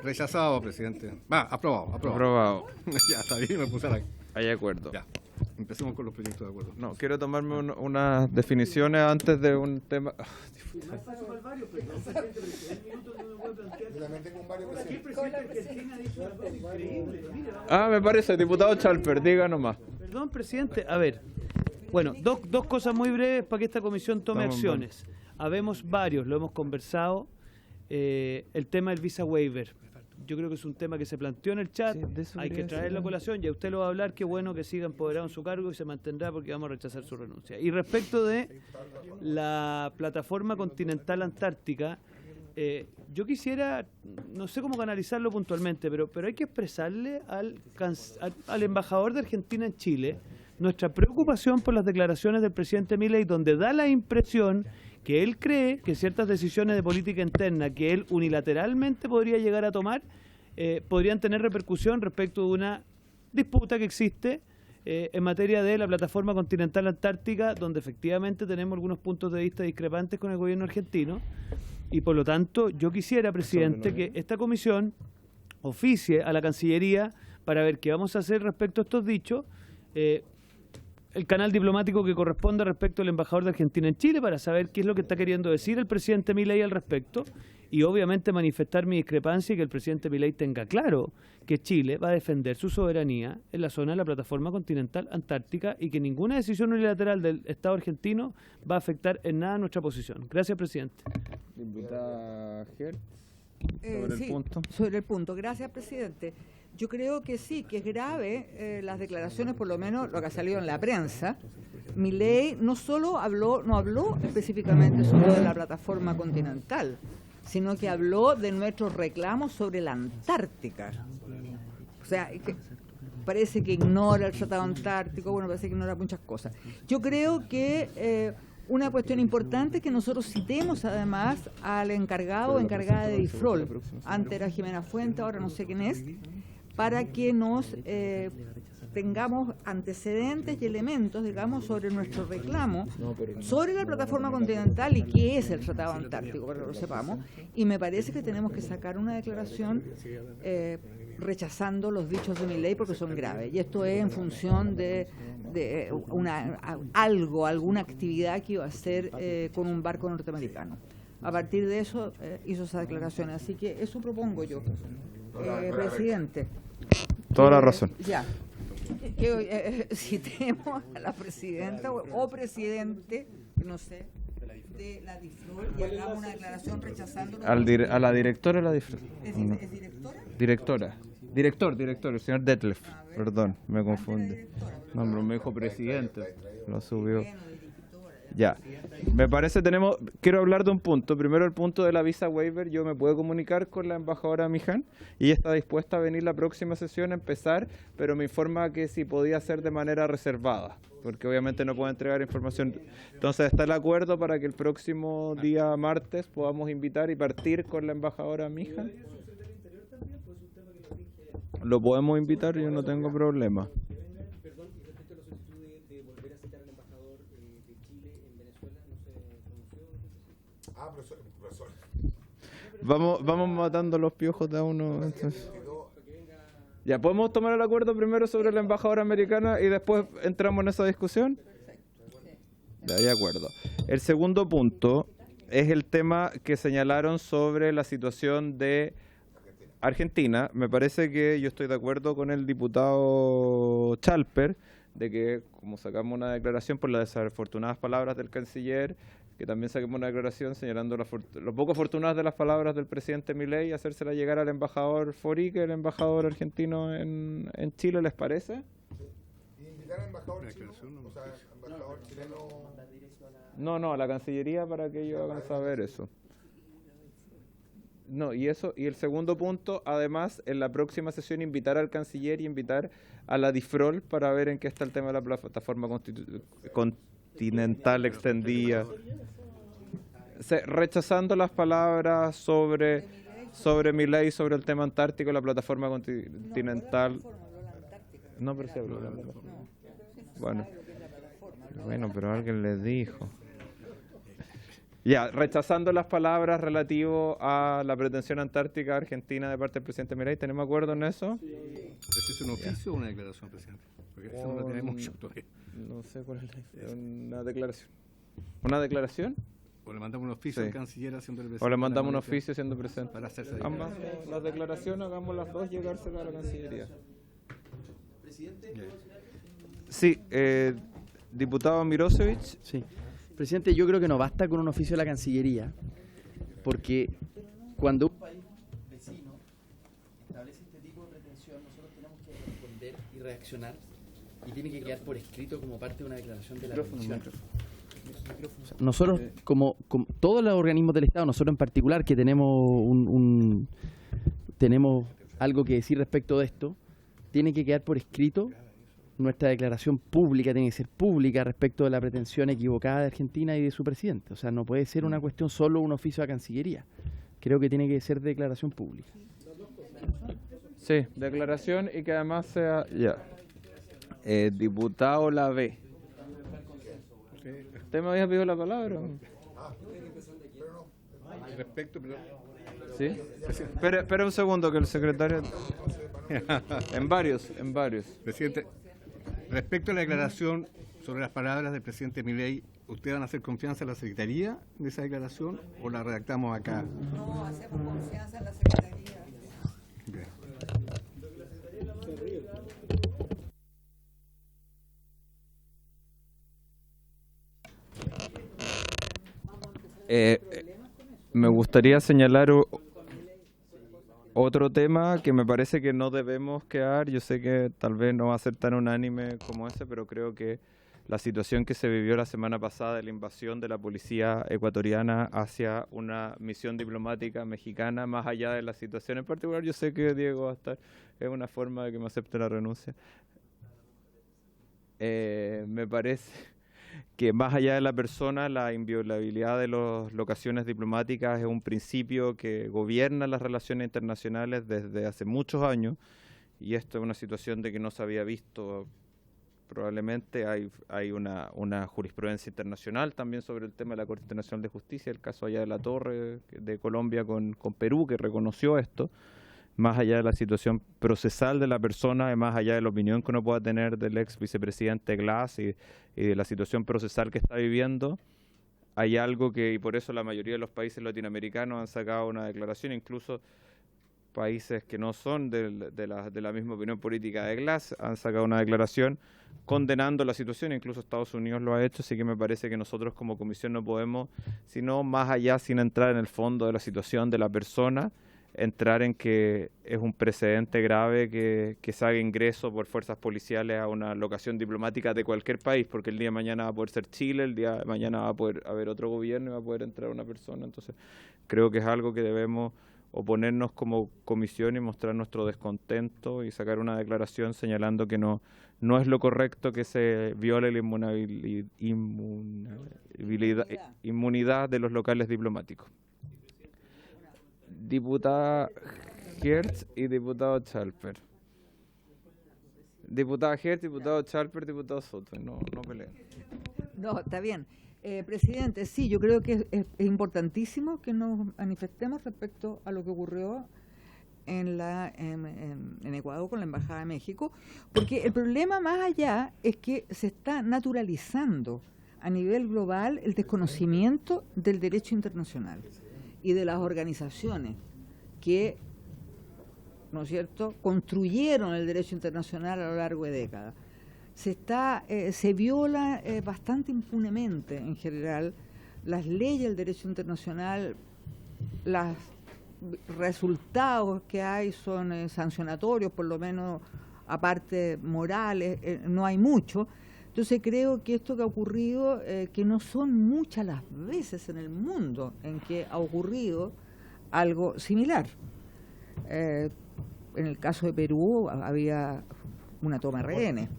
Rechazado, presidente. Aprobado. Aprobado. Ya, está bien, me puse a la... Hay acuerdo. Ya. Empecemos con los proyectos de acuerdo. No, quiero tomarme unas definiciones antes de un tema. Me parece, diputado Chalper, diga nomás. Perdón, presidente. A ver, bueno, dos cosas muy breves para que esta comisión tome Vamos, acciones. Habemos varios, lo hemos conversado. El tema del visa waiver. Yo creo que es un tema que se planteó en el chat. Sí, de eso Hay que quería traerlo a decir. colación. Ya usted lo va a hablar. Qué bueno que siga empoderado en su cargo y se mantendrá porque vamos a rechazar su renuncia. Y respecto de la plataforma continental antártica, yo quisiera, no sé cómo canalizarlo puntualmente, pero hay que expresarle al embajador de Argentina en Chile nuestra preocupación por las declaraciones del presidente Milei, donde da la impresión que él cree que ciertas decisiones de política interna que él unilateralmente podría llegar a tomar podrían tener repercusión respecto de una disputa que existe en materia de la plataforma continental antártica, donde efectivamente tenemos algunos puntos de vista discrepantes con el gobierno argentino. Y por lo tanto, yo quisiera, presidente, que esta comisión oficie a la Cancillería para ver qué vamos a hacer respecto a estos dichos, el canal diplomático que corresponde respecto al embajador de Argentina en Chile, para saber qué es lo que está queriendo decir el presidente Milei al respecto, y obviamente manifestar mi discrepancia y que el presidente Milei tenga claro que Chile va a defender su soberanía en la zona de la plataforma continental antártica y que ninguna decisión unilateral del Estado argentino va a afectar en nada nuestra posición. Gracias, presidente. Diputada Hertz, sobre el Sí, punto. sobre el punto. Gracias, presidente. Yo creo que sí, que es grave las declaraciones, por lo menos lo que ha salido en la prensa. Milei no habló específicamente sobre la plataforma continental, sino que habló de nuestros reclamos sobre la Antártica. O sea, que parece que ignora el Tratado Antártico, parece que ignora muchas cosas. Yo creo que una cuestión importante es que nosotros citemos además al encargado o encargada de DIFROL, antes era Jimena Fuente, ahora no sé quién es, para que nos tengamos antecedentes y elementos, digamos, sobre nuestro reclamo, sobre la plataforma continental y qué es el Tratado Antártico, para que lo sepamos. Y me parece que tenemos que sacar una declaración rechazando los dichos de Milei porque son graves. Y esto es en función de alguna actividad que iba a hacer con un barco norteamericano. A partir de eso hizo esas declaraciones. Así que eso propongo yo, presidente. Toda la razón. Ya. Que citemos a la presidenta o presidente, no sé, de la DIFROL y hagamos una declaración rechazando... A la directora de la ¿Es directora? Director, el señor Detlef. Perdón, me confunde. No, pero me dijo presidente. Lo subió. Ya. Me parece quiero hablar de un punto. Primero el punto de la visa waiver. Yo me puedo comunicar con la embajadora Mijan y ella está dispuesta a venir la próxima sesión a empezar, pero me informa que si podía ser de manera reservada, porque obviamente no puedo entregar información. Entonces está el acuerdo para que el próximo día martes podamos invitar y partir con la embajadora Mijan. Lo podemos invitar, yo no tengo problema. Vamos matando los piojos de a uno. Entonces. Ya, ¿podemos tomar el acuerdo primero sobre la embajadora americana y después entramos en esa discusión? Ya, de acuerdo. El segundo punto es el tema que señalaron sobre la situación de Argentina. Me parece que yo estoy de acuerdo con el diputado Chalper de que, como sacamos una declaración por las desafortunadas palabras del canciller, que también saquemos una declaración señalando lo poco afortunadas de las palabras del presidente Milei y hacérsela llegar al embajador Forique, el embajador argentino en Chile, ¿les parece? ¿Y invitar al embajador chileno? O sea, embajador chileno... No, a la Cancillería para que ellos hagan saber eso. No, y el segundo punto, además, en la próxima sesión invitar al canciller y invitar a la DIFROL para ver en qué está el tema de la plataforma continental extendida. Rechazando las palabras sobre Milei, sobre el tema antártico, la plataforma continental. No, pero sí habló de la plataforma. Bueno, pero alguien le dijo. Ya, rechazando las palabras relativo a la pretensión antártica argentina de parte del presidente Milei, ¿tenemos acuerdo en eso? ¿Esto es un oficio o una declaración, presidente? Porque eso no lo tenemos mucho todavía. No sé cuál es una declaración. ¿Una declaración? O le mandamos un oficio al canciller haciendo el presidente. O le mandamos un oficio siendo presente. Para hacerse ambas las declaraciones, hagamos las dos, llegársela a la Cancillería. Presidente. Sí, diputado Mirosevic. Sí. Presidente, yo creo que no basta con un oficio de la Cancillería, porque cuando un país vecino establece este tipo de pretensión, nosotros tenemos que responder y reaccionar, y tiene que quedar por escrito como parte de una declaración de la Comisión. Nosotros, como todos los organismos del Estado, nosotros en particular, que tenemos tenemos algo que decir respecto de esto, tiene que quedar por escrito. Nuestra declaración pública tiene que ser pública respecto de la pretensión equivocada de Argentina y de su presidente. O sea, no puede ser una cuestión solo un oficio a Cancillería. Creo que tiene que ser declaración pública. Sí, declaración y que además sea... Ya. Diputado Lavé. ¿Usted me había pedido la palabra? Respecto, pero... ¿Sí? Espera un segundo que el secretario... En varios. Presidente, respecto a la declaración sobre las palabras del presidente Milei, ¿ustedes van a hacer confianza en la Secretaría de esa declaración o la redactamos acá? No, hacemos confianza en la Secretaría. Bien. Me gustaría señalar otro tema que me parece que no debemos quedar. Yo sé que tal vez no va a ser tan unánime como ese, pero creo que la situación que se vivió la semana pasada de la invasión de la policía ecuatoriana hacia una misión diplomática mexicana, más allá de la situación en particular, yo sé que Diego va a estar, es una forma de que me acepte la renuncia. Me parece que más allá de la persona, la inviolabilidad de las locaciones diplomáticas es un principio que gobierna las relaciones internacionales desde hace muchos años, y esto es una situación de que no se había visto. Probablemente hay una jurisprudencia internacional también sobre el tema de la Corte Internacional de Justicia, el caso allá de la Torre de Colombia con Perú, que reconoció esto. Más allá de la situación procesal de la persona, y más allá de la opinión que uno pueda tener del ex vicepresidente Glass y de la situación procesal que está viviendo, hay algo que, y por eso la mayoría de los países latinoamericanos han sacado una declaración, incluso países que no son de la misma opinión política de Glass han sacado una declaración condenando la situación, incluso Estados Unidos lo ha hecho, así que me parece que nosotros como comisión no podemos, sino más allá, sin entrar en el fondo de la situación de la persona, entrar en que es un precedente grave que se haga ingreso por fuerzas policiales a una locación diplomática de cualquier país, porque el día de mañana va a poder ser Chile, el día de mañana va a poder haber otro gobierno y va a poder entrar una persona. Entonces creo que es algo que debemos oponernos como comisión y mostrar nuestro descontento y sacar una declaración señalando que no es lo correcto que se viole la inmunidad de los locales diplomáticos. Diputada Hertz y diputado Chalper. Diputada Hertz, diputado Chalper, diputado Soto. No peleen. No, está bien. Presidente, sí, yo creo que es importantísimo que nos manifestemos respecto a lo que ocurrió en Ecuador con la Embajada de México, porque el problema más allá es que se está naturalizando a nivel global el desconocimiento del derecho internacional y de las organizaciones que, ¿no es cierto?, construyeron el derecho internacional a lo largo de décadas. Se viola bastante impunemente en general las leyes del derecho internacional, los resultados que hay son sancionatorios, por lo menos aparte morales, no hay mucho. Entonces creo que esto que ha ocurrido, que no son muchas las veces en el mundo en que ha ocurrido algo similar. En el caso de Perú había una toma de rehenes.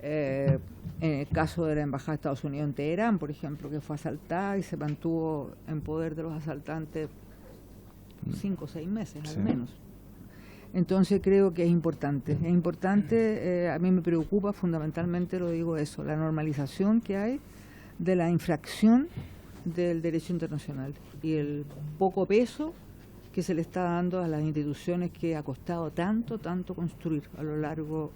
En el caso de la Embajada de Estados Unidos en Teherán, por ejemplo, que fue asaltada y se mantuvo en poder de los asaltantes 5 o 6 meses al menos. Entonces creo que es importante. Es importante, a mí me preocupa fundamentalmente, lo digo eso, la normalización que hay de la infracción del derecho internacional y el poco peso que se le está dando a las instituciones que ha costado tanto construir a lo largo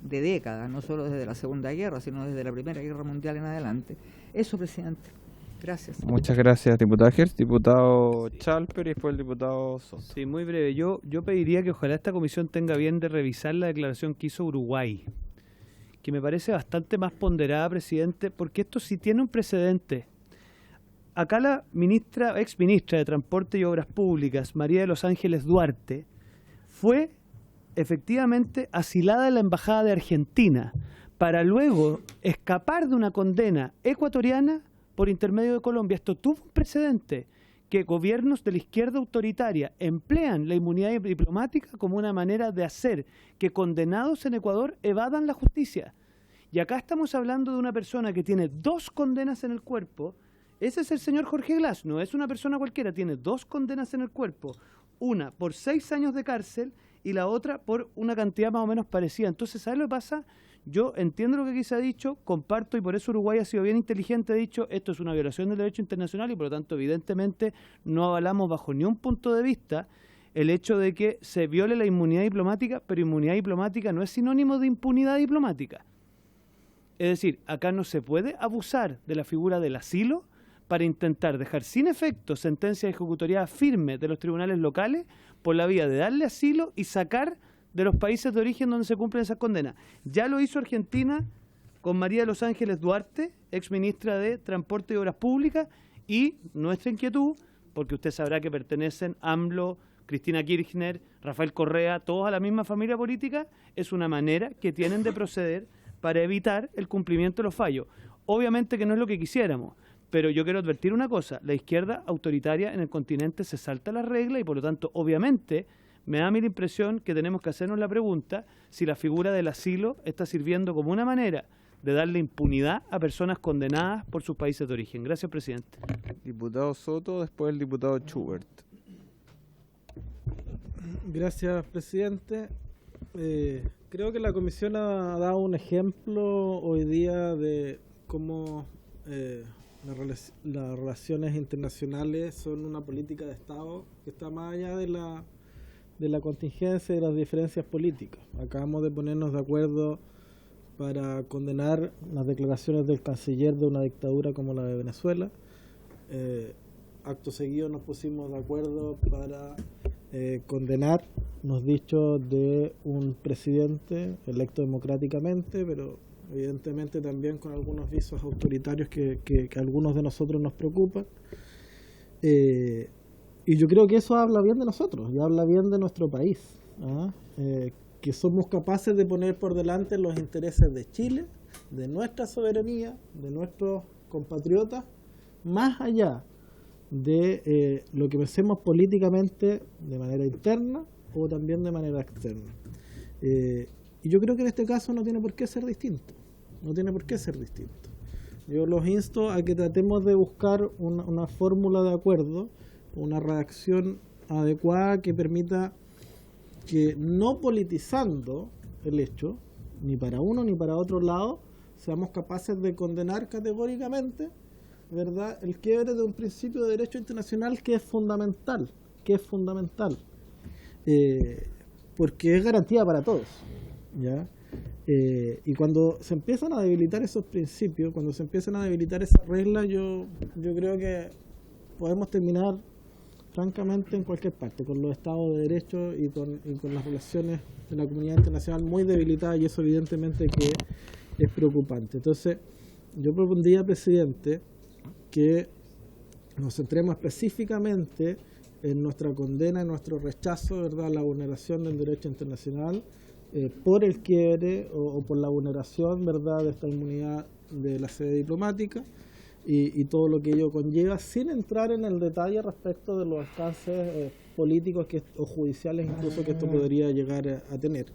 de décadas, no solo desde la Segunda Guerra, sino desde la Primera Guerra Mundial en adelante. Eso, presidente. Gracias. Muchas gracias, diputada Hertz. Diputado Chalper y después el diputado Soto. Sí, muy breve. Yo pediría que ojalá esta comisión tenga bien de revisar la declaración que hizo Uruguay, que me parece bastante más ponderada, presidente, porque esto sí tiene un precedente. Acá la ex ministra de Transporte y Obras Públicas, María de los Ángeles Duarte, fue efectivamente asilada en la Embajada de Argentina para luego escapar de una condena ecuatoriana por intermedio de Colombia. Esto tuvo un precedente, que gobiernos de la izquierda autoritaria emplean la inmunidad diplomática como una manera de hacer que condenados en Ecuador evadan la justicia. Y acá estamos hablando de una persona que tiene 2 condenas en el cuerpo. Ese es el señor Jorge Glass, no es una persona cualquiera, tiene 2 condenas en el cuerpo, una por 6 años de cárcel y la otra por una cantidad más o menos parecida. Entonces, ¿sabes lo que pasa? Yo entiendo lo que aquí se ha dicho, comparto, y por eso Uruguay ha sido bien inteligente, ha dicho esto es una violación del derecho internacional y por lo tanto evidentemente no avalamos bajo ni un punto de vista el hecho de que se viole la inmunidad diplomática, pero inmunidad diplomática no es sinónimo de impunidad diplomática. Es decir, acá no se puede abusar de la figura del asilo para intentar dejar sin efecto sentencias ejecutoriadas firmes de los tribunales locales por la vía de darle asilo y sacar de los países de origen donde se cumplen esas condenas. Ya lo hizo Argentina con María de los Ángeles Duarte, ex ministra de Transporte y Obras Públicas, y nuestra inquietud, porque usted sabrá que pertenecen AMLO, Cristina Kirchner, Rafael Correa, todos a la misma familia política, es una manera que tienen de proceder para evitar el cumplimiento de los fallos. Obviamente que no es lo que quisiéramos, pero yo quiero advertir una cosa, la izquierda autoritaria en el continente se salta las reglas y por lo tanto, obviamente, me da a mí la impresión que tenemos que hacernos la pregunta si la figura del asilo está sirviendo como una manera de darle impunidad a personas condenadas por sus países de origen. Gracias, presidente. Diputado Soto, después el diputado Schubert. Gracias, presidente. Creo que la comisión ha dado un ejemplo hoy día de cómo las relaciones internacionales son una política de Estado que está más allá de la contingencia y de las diferencias políticas. Acabamos de ponernos de acuerdo para condenar las declaraciones del canciller de una dictadura como la de Venezuela. Acto seguido nos pusimos de acuerdo para condenar los dichos de un presidente electo democráticamente, pero evidentemente también con algunos visos autoritarios que a algunos de nosotros nos preocupan. Y yo creo que eso habla bien de nosotros, y habla bien de nuestro país, que somos capaces de poner por delante los intereses de Chile, de nuestra soberanía, de nuestros compatriotas, más allá de lo que pensemos políticamente de manera interna o también de manera externa. Y yo creo que en este caso no tiene por qué ser distinto, no tiene por qué ser distinto. Yo los insto a que tratemos de buscar una fórmula de acuerdo, una redacción adecuada que permita que, no politizando el hecho, ni para uno ni para otro lado, seamos capaces de condenar categóricamente, ¿verdad?, el quiebre de un principio de derecho internacional que es fundamental, porque es garantía para todos, ¿ya? Y cuando se empiezan a debilitar esos principios, cuando se empiezan a debilitar esas reglas, yo creo que podemos terminar francamente en cualquier parte, con los estados de derecho y con las relaciones de la comunidad internacional muy debilitadas, y eso evidentemente que es preocupante. Entonces, yo propondría, presidente, que nos centremos específicamente en nuestra condena, en nuestro rechazo, ¿verdad?, a la vulneración del derecho internacional por el quiebre o por la vulneración, ¿verdad?, de esta inmunidad de la sede diplomática, y todo lo que ello conlleva, sin entrar en el detalle respecto de los alcances políticos o judiciales incluso que esto podría llegar a tener.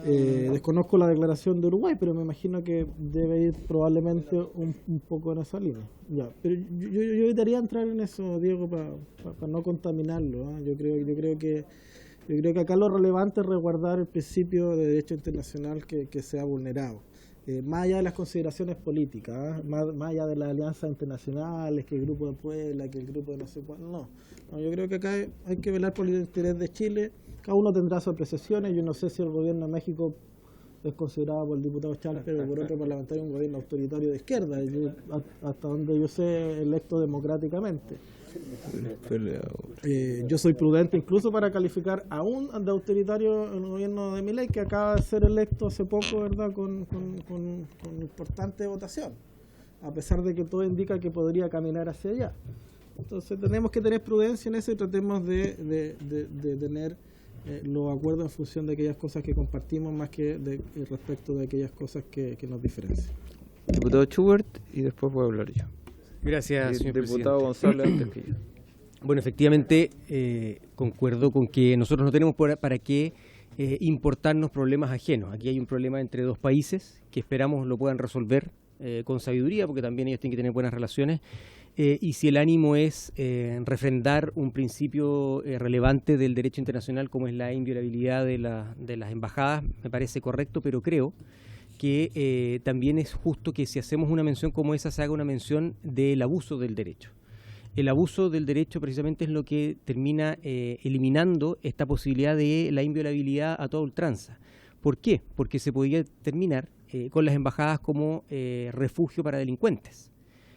Desconozco la declaración de Uruguay, pero me imagino que debe ir probablemente un poco en esa línea. Ya, pero yo evitaría entrar en eso, Diego, para no contaminarlo. Yo creo que acá lo relevante es resguardar el principio de derecho internacional que se ha vulnerado. Más allá de las consideraciones políticas, más allá de las alianzas internacionales, que el Grupo de Puebla, que el grupo de no sé cuál, no. Yo creo que acá hay que velar por el interés de Chile. Cada uno tendrá sus apreciaciones. Yo no sé si el gobierno de México es considerado por el diputado Chávez, pero por otro parlamentario un gobierno autoritario de izquierda, hasta donde yo sé, electo democráticamente. Yo soy prudente incluso para calificar aún de autoritario el gobierno de Milei, que acaba de ser electo hace poco, ¿verdad?, con importante votación, a pesar de que todo indica que podría caminar hacia allá. Entonces tenemos que tener prudencia en eso y tratemos de tener los acuerdos en función de aquellas cosas que compartimos más que respecto de aquellas cosas que nos diferencian. Diputado Schubert, y después voy a hablar yo. Gracias, señor Diputado presidente. González, antes que yo. Bueno, efectivamente, concuerdo con que nosotros no tenemos para qué importarnos problemas ajenos. Aquí hay un problema entre dos países que esperamos lo puedan resolver con sabiduría, porque también ellos tienen que tener buenas relaciones. Y si el ánimo es refrendar un principio relevante del derecho internacional como es la inviolabilidad de las embajadas, me parece correcto, pero creo que también es justo que si hacemos una mención como esa se haga una mención del abuso del derecho. El abuso del derecho precisamente es lo que termina eliminando esta posibilidad de la inviolabilidad a toda ultranza. ¿Por qué? Porque se podría terminar con las embajadas como refugio para delincuentes,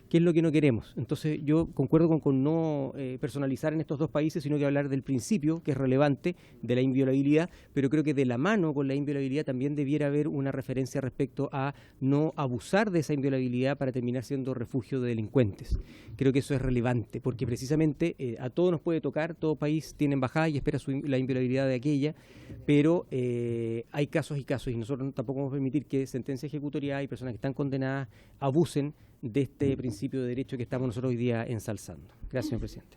que es lo que no queremos. Entonces yo concuerdo con no personalizar en estos dos países, sino que hablar del principio, que es relevante, de la inviolabilidad, pero creo que de la mano con la inviolabilidad también debiera haber una referencia respecto a no abusar de esa inviolabilidad para terminar siendo refugio de delincuentes. Creo que eso es relevante, porque precisamente a todos nos puede tocar, todo país tiene embajada y espera la inviolabilidad de aquella, pero hay casos y casos, y nosotros tampoco vamos a permitir que sentencia ejecutorial y personas que están condenadas abusen de este principio de derecho que estamos nosotros hoy día ensalzando. Gracias, señor presidente.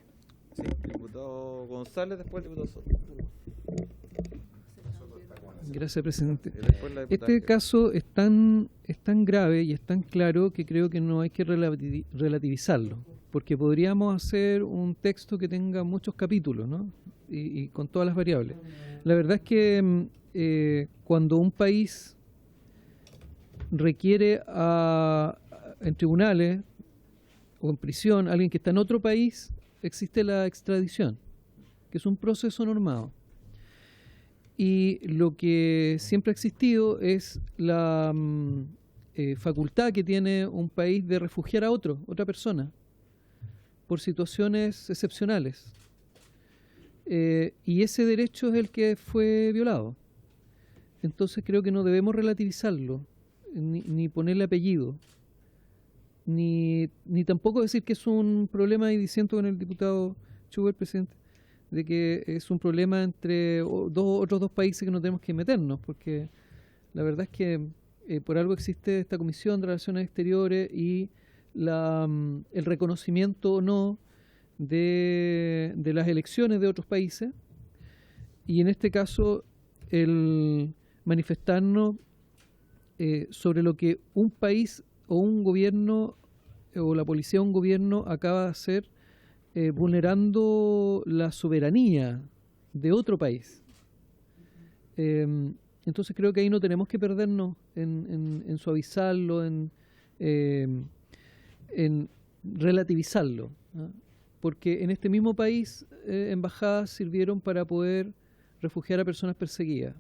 Sí, diputado González, después el diputado Soto. Gracias, presidente. Este caso es tan grave y es tan claro que creo que no hay que relativizarlo, porque podríamos hacer un texto que tenga muchos capítulos, ¿no? Y con todas las variables. La verdad es que cuando un país requiere en tribunales o en prisión a alguien que está en otro país, existe la extradición, que es un proceso normado. Y lo que siempre ha existido es la facultad que tiene un país de refugiar a otra persona, por situaciones excepcionales. Y ese derecho es el que fue violado. Entonces creo que no debemos relativizarlo, ni ponerle apellido, ni tampoco decir que es un problema, y diciendo con el diputado Schubert, presidente, de que es un problema entre otros dos países que no tenemos que meternos, porque la verdad es que por algo existe esta Comisión de Relaciones Exteriores y el reconocimiento o no de las elecciones de otros países, y en este caso el manifestarnos sobre lo que un país o un gobierno o la policía de un gobierno acaba de hacer, vulnerando la soberanía de otro país. Entonces creo que ahí no tenemos que perdernos en suavizarlo, en relativizarlo, ¿no? Porque en este mismo país embajadas sirvieron para poder refugiar a personas perseguidas,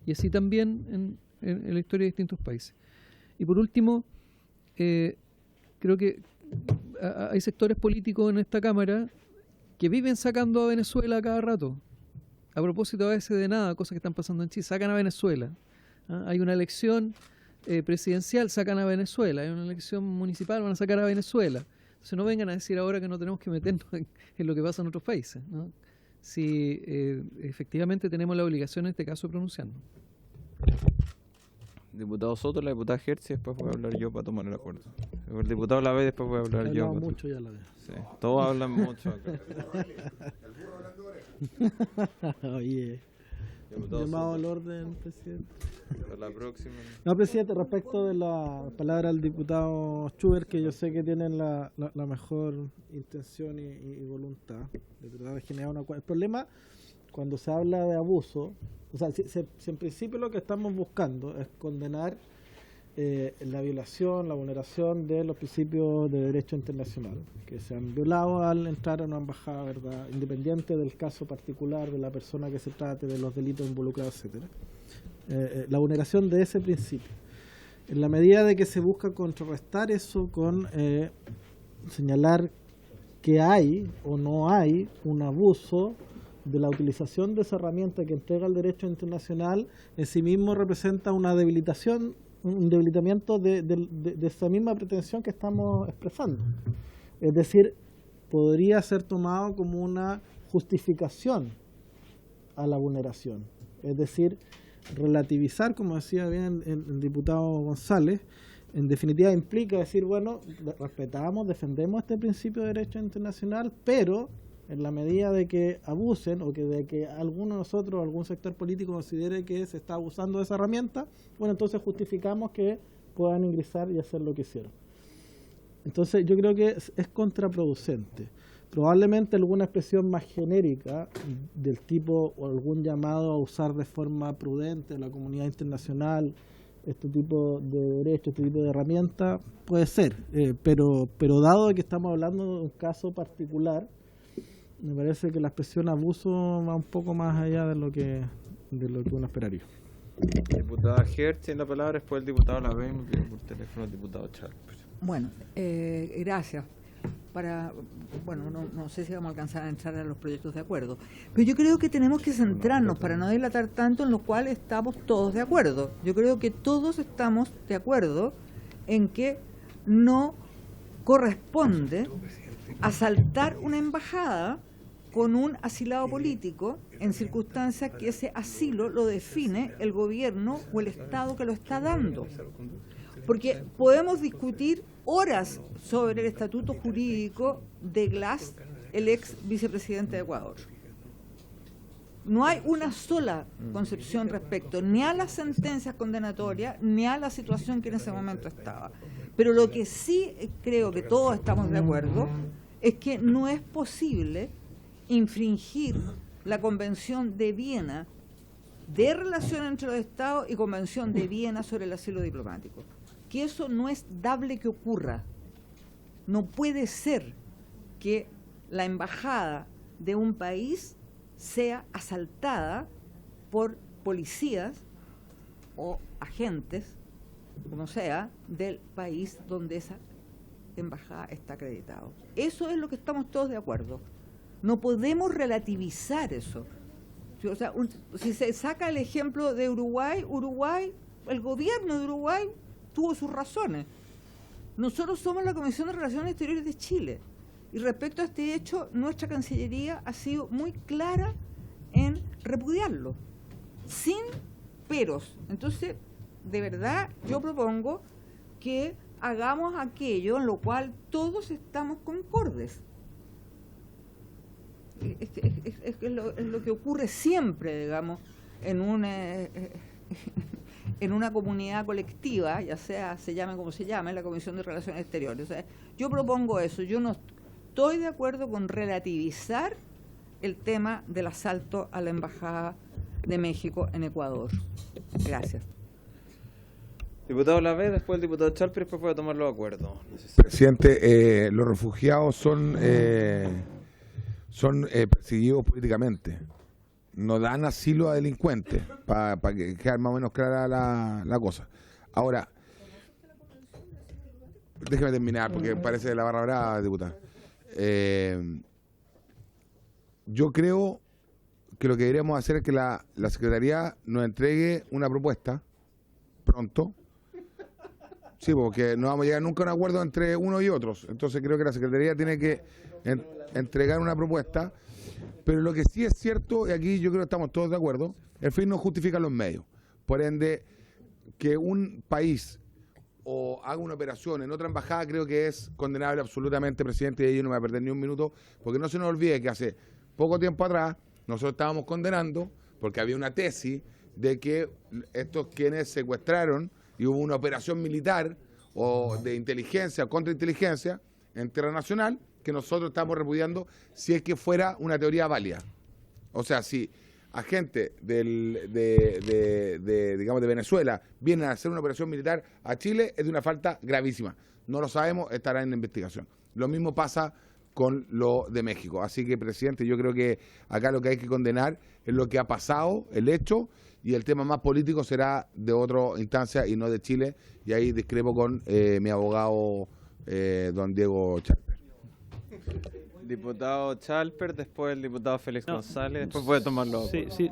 y así también en la historia de distintos países. Y por último, creo que hay sectores políticos en esta Cámara que viven sacando a Venezuela a cada rato, a propósito a veces de nada, cosas que están pasando en Chile, sacan a Venezuela. Hay una elección presidencial, sacan a Venezuela. Hay una elección municipal, van a sacar a Venezuela. Entonces no vengan a decir ahora que no tenemos que meternos en lo que pasa en otros países, ¿no? Si efectivamente tenemos la obligación en este caso de pronunciarnos. diputado Soto, la diputada Hertz, y después voy a hablar yo para tomar el acuerdo. El diputado Lavey, después voy a hablar yo. Hablamos mucho ya la vez. Sí, todos hablan mucho acá. Oye, llamado al orden, presidente. Hasta la próxima. No, presidente, respecto de la palabra del diputado Schubert, que yo sé que tienen la mejor intención y voluntad de tratar de generar una... El problema, cuando se habla de abuso, o sea, si en principio lo que estamos buscando es condenar la violación, la vulneración de los principios de derecho internacional, que se han violado al entrar a una embajada, ¿verdad?, independiente del caso particular, de la persona que se trate, de los delitos involucrados, etcétera. La vulneración de ese principio. En la medida de que se busca contrarrestar eso con señalar que hay o no hay un abuso de la utilización de esa herramienta que entrega el derecho internacional, en sí mismo representa una debilitación, un debilitamiento de esa misma pretensión que estamos expresando. Es decir, podría ser tomado como una justificación a la vulneración. Es decir, relativizar, como decía bien el diputado González, en definitiva implica decir, bueno, respetamos, defendemos este principio de derecho internacional, pero en la medida de que abusen o que de que alguno de nosotros, algún sector político considere que se está abusando de esa herramienta, bueno, entonces justificamos que puedan ingresar y hacer lo que hicieron. Entonces yo creo que es contraproducente. Probablemente alguna expresión más genérica del tipo o algún llamado a usar de forma prudente a la comunidad internacional este tipo de derechos, este tipo de herramientas, puede ser, pero dado que estamos hablando de un caso particular, me parece que la expresión abuso va un poco más allá de lo que uno esperaría. Diputada Hertz, en la palabra, después el diputado Lavey, por teléfono el diputado Charles. Bueno, gracias. Bueno, no sé si vamos a alcanzar a entrar a los proyectos de acuerdo, pero yo creo que tenemos que centrarnos para no dilatar tanto en lo cual estamos todos de acuerdo. Yo creo que todos estamos de acuerdo en que no corresponde asaltar una embajada con un asilado político en circunstancias que ese asilo lo define el gobierno o el Estado que lo está dando. Porque podemos discutir horas sobre el estatuto jurídico de Glass, el ex vicepresidente de Ecuador. No hay una sola concepción respecto ni a las sentencias condenatorias ni a la situación que en ese momento estaba. Pero lo que sí creo que todos estamos de acuerdo es que no es posible infringir la Convención de Viena de relación entre los Estados y Convención de Viena sobre el asilo diplomático. Que eso no es dable que ocurra. No puede ser que la embajada de un país sea asaltada por policías o agentes, como sea, del país donde esa embajada está acreditada. Eso es lo que estamos todos de acuerdo. No podemos relativizar eso. O sea, si se saca el ejemplo de Uruguay, el gobierno de Uruguay tuvo sus razones. Nosotros somos la Comisión de Relaciones Exteriores de Chile y respecto a este hecho nuestra Cancillería ha sido muy clara en repudiarlo, sin peros. Entonces, de verdad, yo propongo que hagamos aquello en lo cual todos estamos concordes. Es lo que ocurre siempre, digamos, en una comunidad colectiva, ya sea se llame como se llame, la Comisión de Relaciones Exteriores. O sea, yo propongo eso. Yo no estoy de acuerdo con relativizar el tema del asalto a la Embajada de México en Ecuador. Gracias. Diputado Lavey, después el diputado Charles, después voy a tomar los acuerdos. Presidente, los refugiados son perseguidos políticamente. No dan asilo a delincuentes, para que quede más o menos clara la cosa. Ahora, déjeme terminar, porque parece de la barra brava, diputada. Yo creo que lo que deberíamos hacer es que la Secretaría nos entregue una propuesta pronto. Sí, porque no vamos a llegar nunca a un acuerdo entre unos y otros. Entonces creo que la Secretaría tiene que entregar una propuesta. Pero lo que sí es cierto, y aquí yo creo que estamos todos de acuerdo, el fin no justifica los medios. Por ende, que un país o haga una operación en otra embajada, creo que es condenable absolutamente, presidente, y ahí yo no me voy a perder ni un minuto, porque no se nos olvide que hace poco tiempo atrás nosotros estábamos condenando, porque había una tesis de que estos quienes secuestraron y hubo una operación militar o de inteligencia o contrainteligencia en tierra nacional, que nosotros estamos repudiando si es que fuera una teoría válida. O sea, si agentes digamos, de Venezuela vienen a hacer una operación militar a Chile, es de una falta gravísima. No lo sabemos, estará en la investigación. Lo mismo pasa con lo de México. Así que, presidente, yo creo que acá lo que hay que condenar es lo que ha pasado, el hecho, y el tema más político será de otra instancia y no de Chile. Y ahí discrepo con mi abogado, don Diego Chalper. Diputado Chalper, después el diputado Félix González, después puede tomarlo. Sí, sí.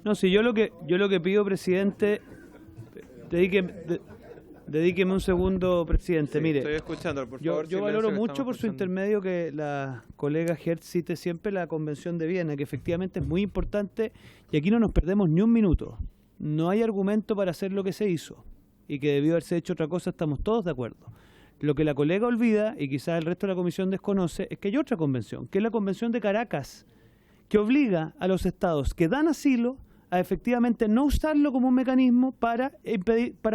No, sí, yo lo que pido, presidente, dedíqueme un segundo, presidente. Sí, mire, estoy escuchando, por favor. yo valoro mucho por su intermedio que la colega Hertz cite siempre la Convención de Viena, que efectivamente es muy importante y aquí no nos perdemos ni un minuto. No hay argumento para hacer lo que se hizo y que debió haberse hecho otra cosa, estamos todos de acuerdo. Lo que la colega olvida, y quizás el resto de la comisión desconoce, es que hay otra convención, que es la Convención de Caracas, que obliga a los estados que dan asilo a efectivamente no usarlo como un mecanismo para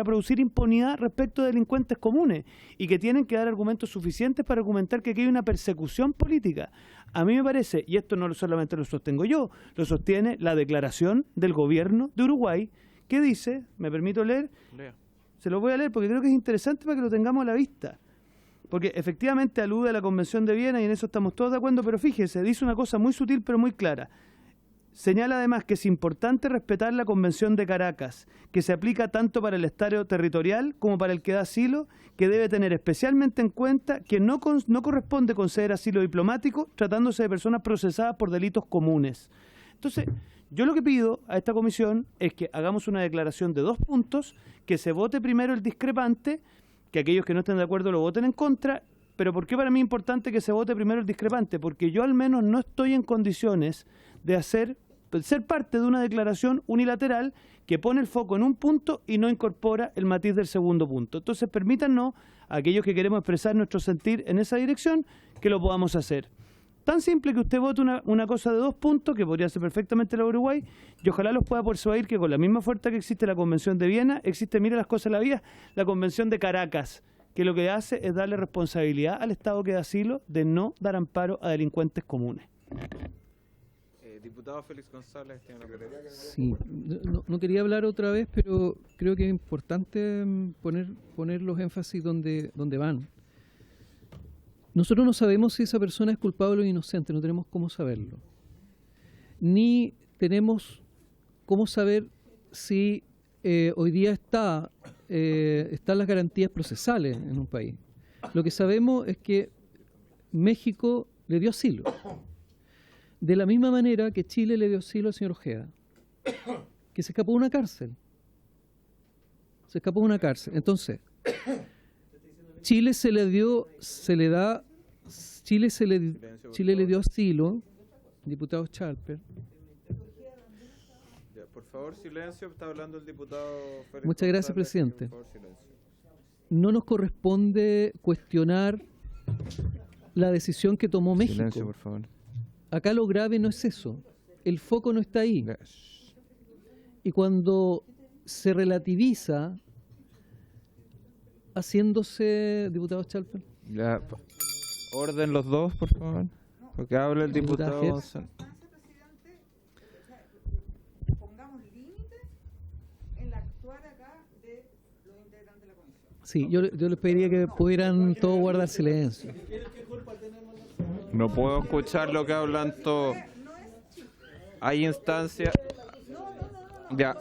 producir impunidad respecto de delincuentes comunes y que tienen que dar argumentos suficientes para argumentar que aquí hay una persecución política. A mí me parece, y esto no solamente lo sostengo yo, lo sostiene la declaración del gobierno de Uruguay, que dice, me permito leer, se lo voy a leer porque creo que es interesante para que lo tengamos a la vista. Porque efectivamente alude a la Convención de Viena y en eso estamos todos de acuerdo, pero fíjese, dice una cosa muy sutil pero muy clara. Señala además que es importante respetar la Convención de Caracas, que se aplica tanto para el Estado territorial como para el que da asilo, que debe tener especialmente en cuenta que no corresponde conceder asilo diplomático tratándose de personas procesadas por delitos comunes. Entonces, yo lo que pido a esta comisión es que hagamos una declaración de 2 puntos, que se vote primero el discrepante, que aquellos que no estén de acuerdo lo voten en contra. Pero ¿por qué para mí es importante que se vote primero el discrepante? Porque yo al menos no estoy en condiciones de ser parte de una declaración unilateral que pone el foco en un punto y no incorpora el matiz del segundo punto. Entonces permítanos, a aquellos que queremos expresar nuestro sentir en esa dirección, que lo podamos hacer. Tan simple que usted vote una cosa de 2 puntos, que podría ser perfectamente la de Uruguay, y ojalá los pueda persuadir que con la misma fuerza que existe la Convención de Viena, existe, mire las cosas de la vida, la Convención de Caracas, que lo que hace es darle responsabilidad al Estado que da asilo de no dar amparo a delincuentes comunes. Diputado Félix González tiene la palabra. Sí, no quería hablar otra vez, pero creo que es importante poner los énfasis donde van. Nosotros no sabemos si esa persona es culpable o inocente, no tenemos cómo saberlo. Ni tenemos cómo saber si hoy día están las garantías procesales en un país. Lo que sabemos es que México le dio asilo. De la misma manera que Chile le dio asilo al señor Ojeda, que se escapó de una cárcel. Entonces, Chile le dio asilo, diputado Chalper. Por favor, silencio, está hablando el diputado Félix. Muchas gracias, González, presidente. por favor, silencio. No nos corresponde cuestionar la decisión que tomó México. Silencio, por favor. Acá lo grave no es eso, el foco no está ahí. Y cuando se relativiza, haciéndose, diputado Chalper. Ya, orden los dos, por favor, porque habla el diputado González. Pongamos límites en la actuar acá de los integrantes de la comisión. Sí, yo les pediría que pudieran todos guardar silencio. No puedo escuchar lo que hablan todos. Hay instancias. Ya.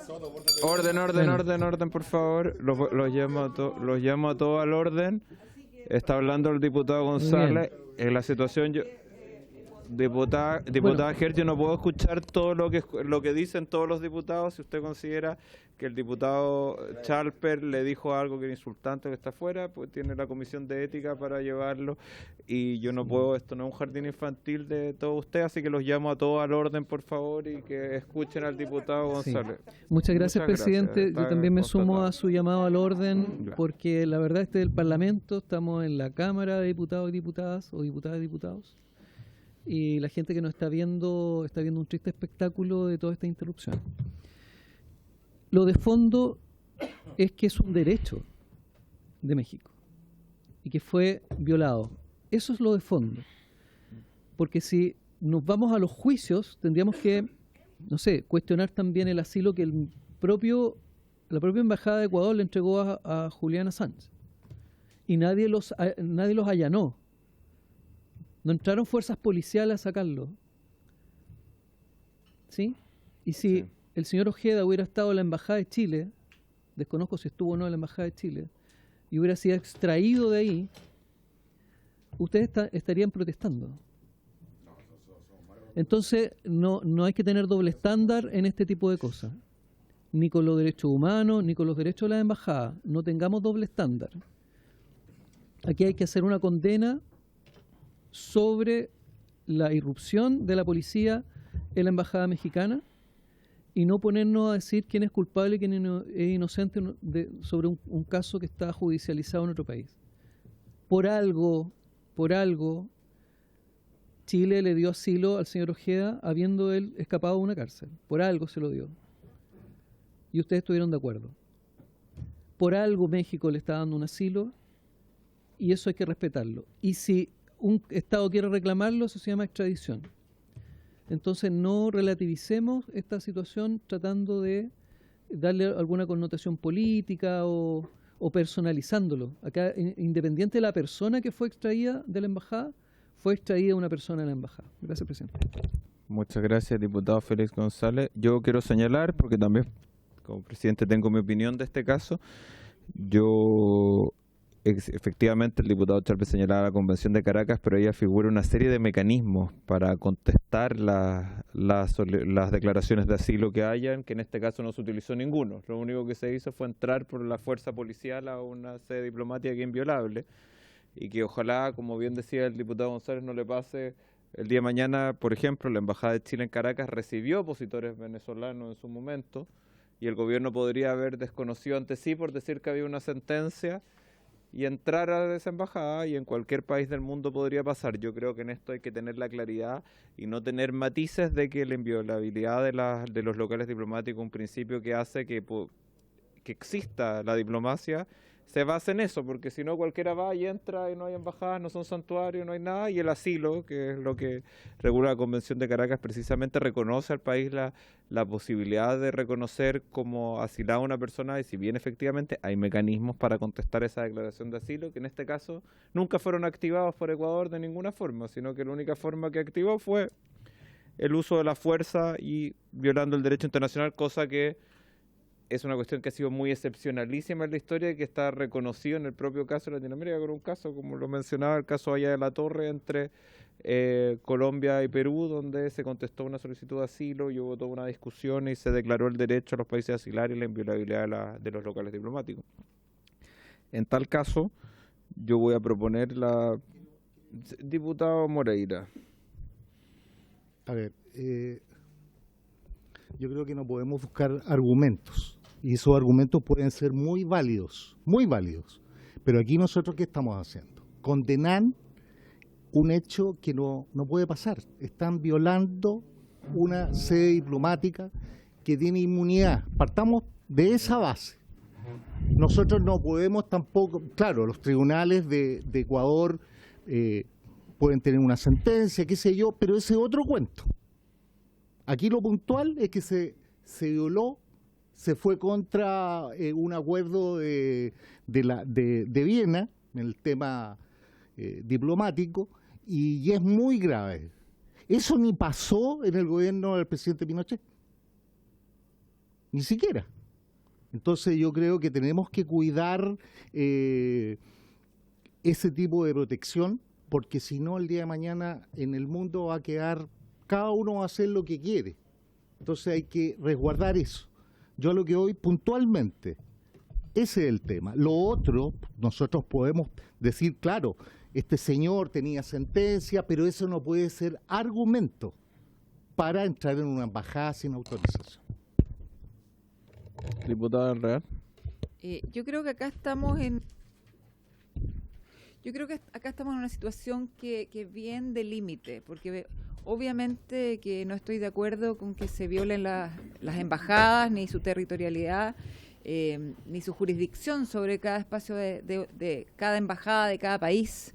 Orden, por favor. Los llamo a todos al orden. Está hablando el diputado González. En la situación Diputada Ger, yo no puedo escuchar todo lo que dicen todos los diputados. Si usted considera que el diputado Chalper le dijo algo que era insultante, que está fuera, pues tiene la comisión de ética para llevarlo, y yo no puedo, esto no es un jardín infantil de todos ustedes, así que los llamo a todos al orden, por favor, y que escuchen al diputado González. Muchas gracias, presidente. Yo también me sumo a su llamado al orden, porque la verdad este es el Parlamento, estamos en la Cámara de Diputados y Diputadas, o Diputadas y Diputados, y la gente que nos está viendo un triste espectáculo de toda esta interrupción. Lo de fondo es que es un derecho de México y que fue violado. Eso es lo de fondo. Porque si nos vamos a los juicios, tendríamos que, no sé, cuestionar también el asilo que la propia Embajada de Ecuador le entregó a Julian Assange. Y nadie los allanó. No entraron fuerzas policiales a sacarlo. ¿Sí? Y si el señor Ojeda hubiera estado en la Embajada de Chile, desconozco si estuvo o no en la Embajada de Chile, y hubiera sido extraído de ahí, ustedes estarían protestando. Entonces, no hay que tener doble estándar en este tipo de cosas. Ni con los derechos humanos, ni con los derechos de las embajadas. No tengamos doble estándar. Aquí hay que hacer una condena sobre la irrupción de la policía en la embajada mexicana y no ponernos a decir quién es culpable y quién es inocente sobre un caso que está judicializado en otro país. Por algo, Chile le dio asilo al señor Ojeda habiendo él escapado de una cárcel. Por algo se lo dio. Y ustedes estuvieron de acuerdo. Por algo México le está dando un asilo y eso hay que respetarlo. Y si un Estado quiere reclamarlo, eso se llama extradición. Entonces no relativicemos esta situación tratando de darle alguna connotación política o personalizándolo. Acá, independiente de la persona que fue extraída de la embajada, fue extraída una persona de la embajada. Gracias, presidente. Muchas gracias, diputado Félix González. Yo quiero señalar, porque también como presidente tengo mi opinión de este caso, efectivamente el diputado Chalper señalaba la Convención de Caracas, pero ella figura una serie de mecanismos para contestar las declaraciones de asilo que hayan, que en este caso no se utilizó ninguno. Lo único que se hizo fue entrar por la fuerza policial a una sede diplomática que es inviolable, y que ojalá, como bien decía el diputado González, no le pase el día de mañana. Por ejemplo, la Embajada de Chile en Caracas recibió opositores venezolanos en su momento, y el gobierno podría haber desconocido ante sí por decir que había una sentencia y entrar a esa embajada, y en cualquier país del mundo podría pasar. Yo creo que en esto hay que tener la claridad y no tener matices de que la inviolabilidad de los locales diplomáticos, un principio que hace que exista la diplomacia, se basa en eso, porque si no cualquiera va y entra y no hay embajadas, no son santuarios, no hay nada, y el asilo, que es lo que regula la Convención de Caracas, precisamente reconoce al país la posibilidad de reconocer como asilada a una persona, y si bien efectivamente hay mecanismos para contestar esa declaración de asilo, que en este caso nunca fueron activados por Ecuador de ninguna forma, sino que la única forma que activó fue el uso de la fuerza y violando el derecho internacional, cosa que es una cuestión que ha sido muy excepcionalísima en la historia y que está reconocido en el propio caso de Latinoamérica, con un caso, como lo mencionaba, el caso Haya de la Torre entre Colombia y Perú, donde se contestó una solicitud de asilo y hubo toda una discusión y se declaró el derecho a los países a asilar y la inviolabilidad de los locales diplomáticos. En tal caso, yo voy a proponer diputado Moreira. A ver, yo creo que no podemos buscar argumentos, y esos argumentos pueden ser muy válidos, pero aquí nosotros ¿qué estamos haciendo? Condenar un hecho que no puede pasar. Están violando una sede diplomática que tiene inmunidad. Partamos de esa base. Nosotros no podemos tampoco, claro, los tribunales de Ecuador pueden tener una sentencia, qué sé yo, pero ese es otro cuento. Aquí lo puntual es que se violó, se fue contra un acuerdo de Viena en el tema diplomático, y es muy grave. Eso ni pasó en el gobierno del presidente Pinochet, ni siquiera. Entonces yo creo que tenemos que cuidar ese tipo de protección porque si no el día de mañana en el mundo va a quedar, cada uno va a hacer lo que quiere. Entonces hay que resguardar eso. Yo lo que hoy puntualmente, ese es el tema. Lo otro, nosotros podemos decir, claro, este señor tenía sentencia, pero eso no puede ser argumento para entrar en una embajada sin autorización. Diputada del Real. Yo creo que acá estamos en una situación que es bien de límite, porque obviamente que no estoy de acuerdo con que se violen las embajadas, ni su territorialidad, ni su jurisdicción sobre cada espacio de cada embajada, de cada país.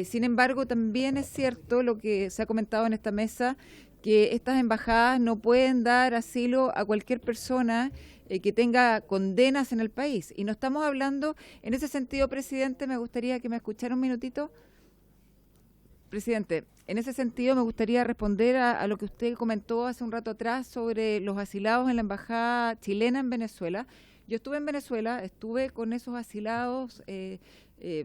Sin embargo, también es cierto lo que se ha comentado en esta mesa, que estas embajadas no pueden dar asilo a cualquier persona que tenga condenas en el país. Y no estamos hablando, en ese sentido, presidente, me gustaría que me escuchara un minutito. Presidente, en ese sentido me gustaría responder a lo que usted comentó hace un rato atrás sobre los asilados en la embajada chilena en Venezuela. Yo estuve en Venezuela, estuve con esos asilados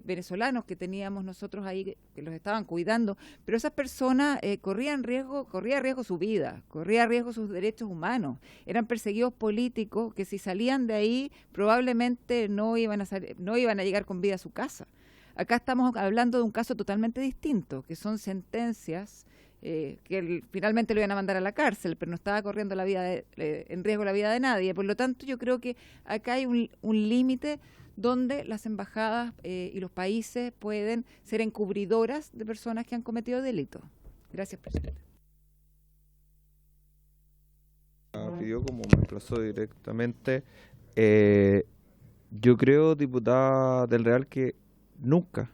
venezolanos que teníamos nosotros ahí, que los estaban cuidando, pero esas personas corría riesgo su vida, corría riesgo sus derechos humanos, eran perseguidos políticos que si salían de ahí probablemente no iban a llegar con vida a su casa. Acá estamos hablando de un caso totalmente distinto, que son sentencias que finalmente lo iban a mandar a la cárcel, pero no estaba corriendo en riesgo la vida de nadie. Por lo tanto, yo creo que acá hay un límite donde las embajadas y los países pueden ser encubridoras de personas que han cometido delitos. Gracias, presidente. Pidió como me emplazó directamente. Yo creo, diputada del Real, que nunca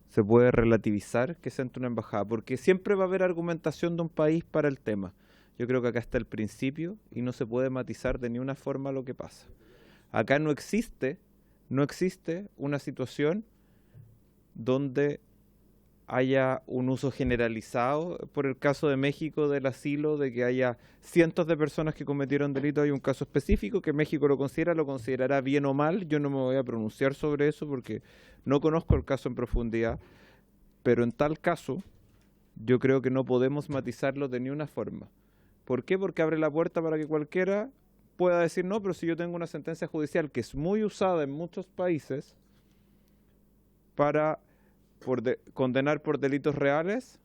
se puede relativizar que se entre una embajada, porque siempre va a haber argumentación de un país para el tema. Yo creo que acá está el principio y no se puede matizar de ninguna forma lo que pasa. Acá no existe una situación donde haya un uso generalizado, por el caso de México del asilo, de que haya cientos de personas que cometieron delitos. Hay un caso específico que México lo considerará bien o mal. Yo no me voy a pronunciar sobre eso porque no conozco el caso en profundidad, pero en tal caso yo creo que no podemos matizarlo de ninguna forma. ¿Por qué? Porque abre la puerta para que cualquiera pueda decir, no, pero si yo tengo una sentencia judicial que es muy usada en muchos países para condenar por delitos reales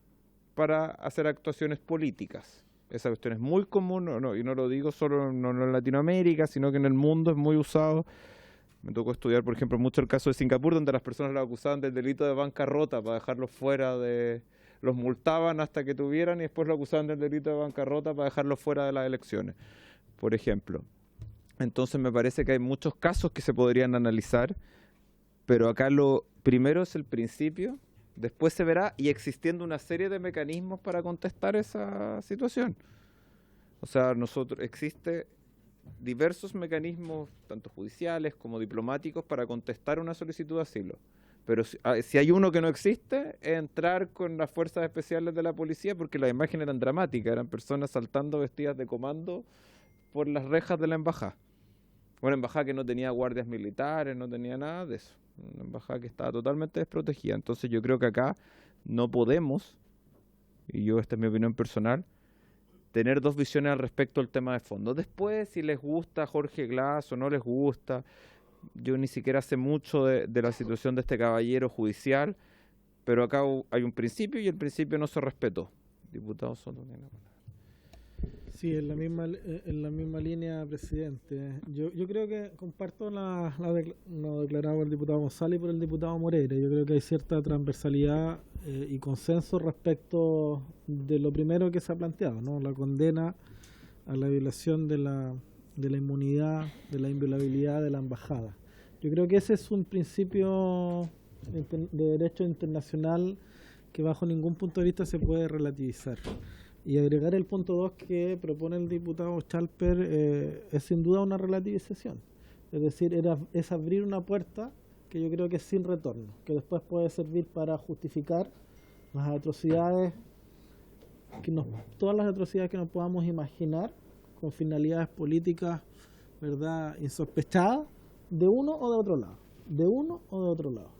para hacer actuaciones políticas. Esa cuestión es muy común, y no lo digo solo no en Latinoamérica, sino que en el mundo es muy usado. Me tocó estudiar, por ejemplo, mucho el caso de Singapur, donde las personas los acusaban del delito de bancarrota para dejarlos fuera los multaban hasta que tuvieran y después lo acusaban del delito de bancarrota para dejarlos fuera de las elecciones, por ejemplo. Entonces me parece que hay muchos casos que se podrían analizar, pero acá lo primero es el principio, después se verá, y existiendo una serie de mecanismos para contestar esa situación. O sea, existe diversos mecanismos, tanto judiciales como diplomáticos, para contestar una solicitud de asilo. Pero si hay uno que no existe, es entrar con las fuerzas especiales de la policía, porque las imágenes eran dramáticas, eran personas saltando vestidas de comando por las rejas de la embajada. Una embajada que no tenía guardias militares, no tenía nada de eso. Una embajada que estaba totalmente desprotegida. Entonces yo creo que acá no podemos, y esta es mi opinión personal, tener dos visiones al respecto del tema de fondo. Después, si les gusta Jorge Glass o no les gusta, yo ni siquiera sé mucho de la situación de este caballero judicial, pero acá hay un principio y el principio no se respetó. Diputado Soto tiene la palabra. Sí, en la misma línea, presidente. Yo creo que comparto lo declarado por el diputado González y por el diputado Moreira. Yo creo que hay cierta transversalidad y consenso respecto de lo primero que se ha planteado, ¿no? La condena a la violación de la inmunidad, de la inviolabilidad de la embajada. Yo creo que ese es un principio de derecho internacional que bajo ningún punto de vista se puede relativizar. Y agregar el punto 2 que propone el diputado Schalper es sin duda una relativización. Es decir, es abrir una puerta que yo creo que es sin retorno, que después puede servir para justificar las atrocidades, todas las atrocidades que nos podamos imaginar con finalidades políticas, ¿verdad?, insospechadas, de uno o de otro lado.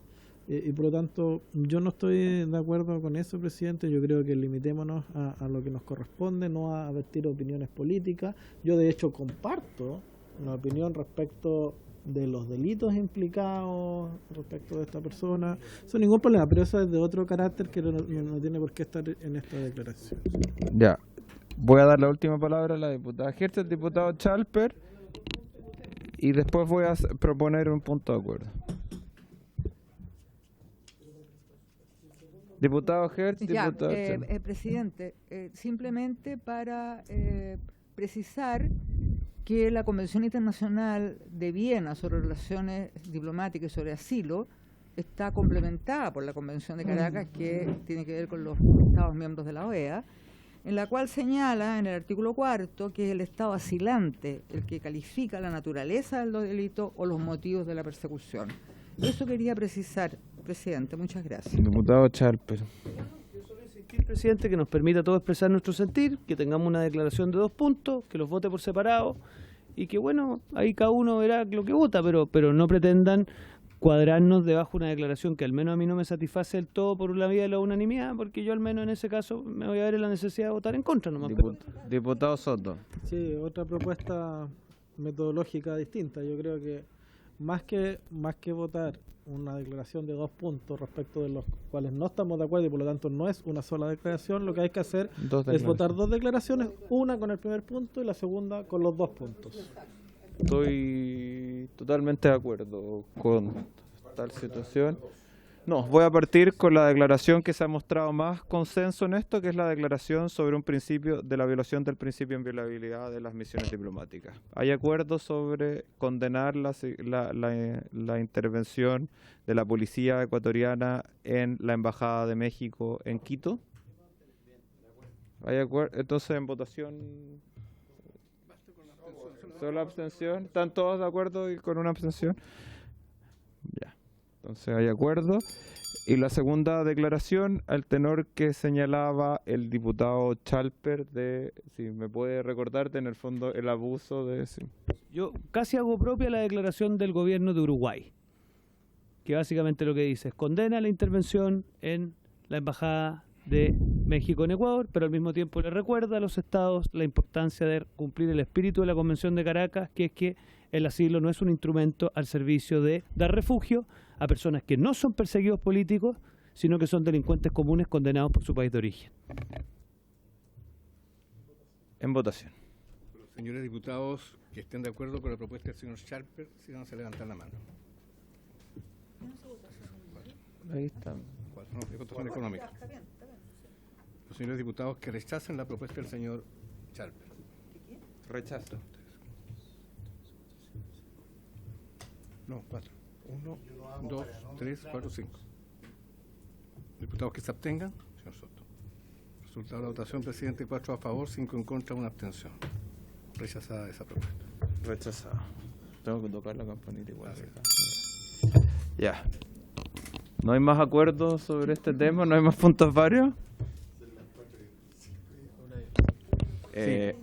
y por lo tanto yo no estoy de acuerdo con eso, presidente. Yo creo que limitémonos a lo que nos corresponde, no a vertir opiniones políticas. Yo de hecho comparto una opinión respecto de los delitos implicados respecto de esta persona, sin ningún problema, pero eso es de otro carácter que no tiene por qué estar en esta declaración. Ya, voy a dar la última palabra a la diputada Hertz, el diputado Chalper, y después voy a proponer un punto de acuerdo. Diputado Hertz, diputado Chalper. Presidente, simplemente para precisar que la Convención Internacional de Viena sobre Relaciones Diplomáticas y sobre Asilo está complementada por la Convención de Caracas, que tiene que ver con los Estados miembros de la OEA, en la cual señala en el artículo 4 que es el Estado asilante el que califica la naturaleza del delito o los motivos de la persecución. Eso quería precisar, presidente. Muchas gracias. Diputado Chalper. Presidente, que nos permita a todos expresar nuestro sentir, que tengamos una declaración de 2 puntos, que los vote por separado y que, bueno, ahí cada uno verá lo que vota, pero no pretendan cuadrarnos debajo de una declaración que al menos a mí no me satisface del todo por la vía de la unanimidad, porque yo al menos en ese caso me voy a ver en la necesidad de votar en contra nomás. Diputado Soto. Sí, otra propuesta metodológica distinta. Yo creo que más que votar una declaración de 2 puntos respecto de los cuales no estamos de acuerdo y por lo tanto no es una sola declaración, lo que hay que hacer es votar 2 declaraciones, una con el primer punto y la segunda con los 2 puntos. Estoy totalmente de acuerdo con tal situación. No, voy a partir con la declaración que se ha mostrado más consenso en esto, que es la declaración sobre un principio de la violación del principio de inviolabilidad de las misiones diplomáticas. Hay acuerdo sobre condenar la intervención de la policía ecuatoriana en la Embajada de México en Quito. ¿Hay acuerdo? Entonces, en votación, solo abstención. ¿Están todos de acuerdo y con una abstención? Ya. Entonces hay acuerdo. Y la segunda declaración, al tenor que señalaba el diputado Chalper, de, si me puede recordarte en el fondo, el abuso de... Sí. Yo casi hago propia la declaración del gobierno de Uruguay, que básicamente lo que dice es condena la intervención en la Embajada de México en Ecuador, pero al mismo tiempo le recuerda a los estados la importancia de cumplir el espíritu de la Convención de Caracas, que es que el asilo no es un instrumento al servicio de dar refugio a personas que no son perseguidos políticos, sino que son delincuentes comunes condenados por su país de origen. En votación. Los señores diputados que estén de acuerdo con la propuesta del señor Chalper, si van a levantar la mano. Ahí están. No, es votación económica. Los señores diputados que rechacen la propuesta del señor Chalper. Rechazo. No, 4. 1, 2, 3, 4, 5. Diputados que se abstengan, señor Soto. Resultado de la votación, presidente, 4 a favor, 5 en contra, 1 abstención. Rechazada esa propuesta. Rechazada. Tengo que tocar la campanita igual. Ya. ¿No hay más acuerdos sobre este tema? ¿No hay más puntos varios?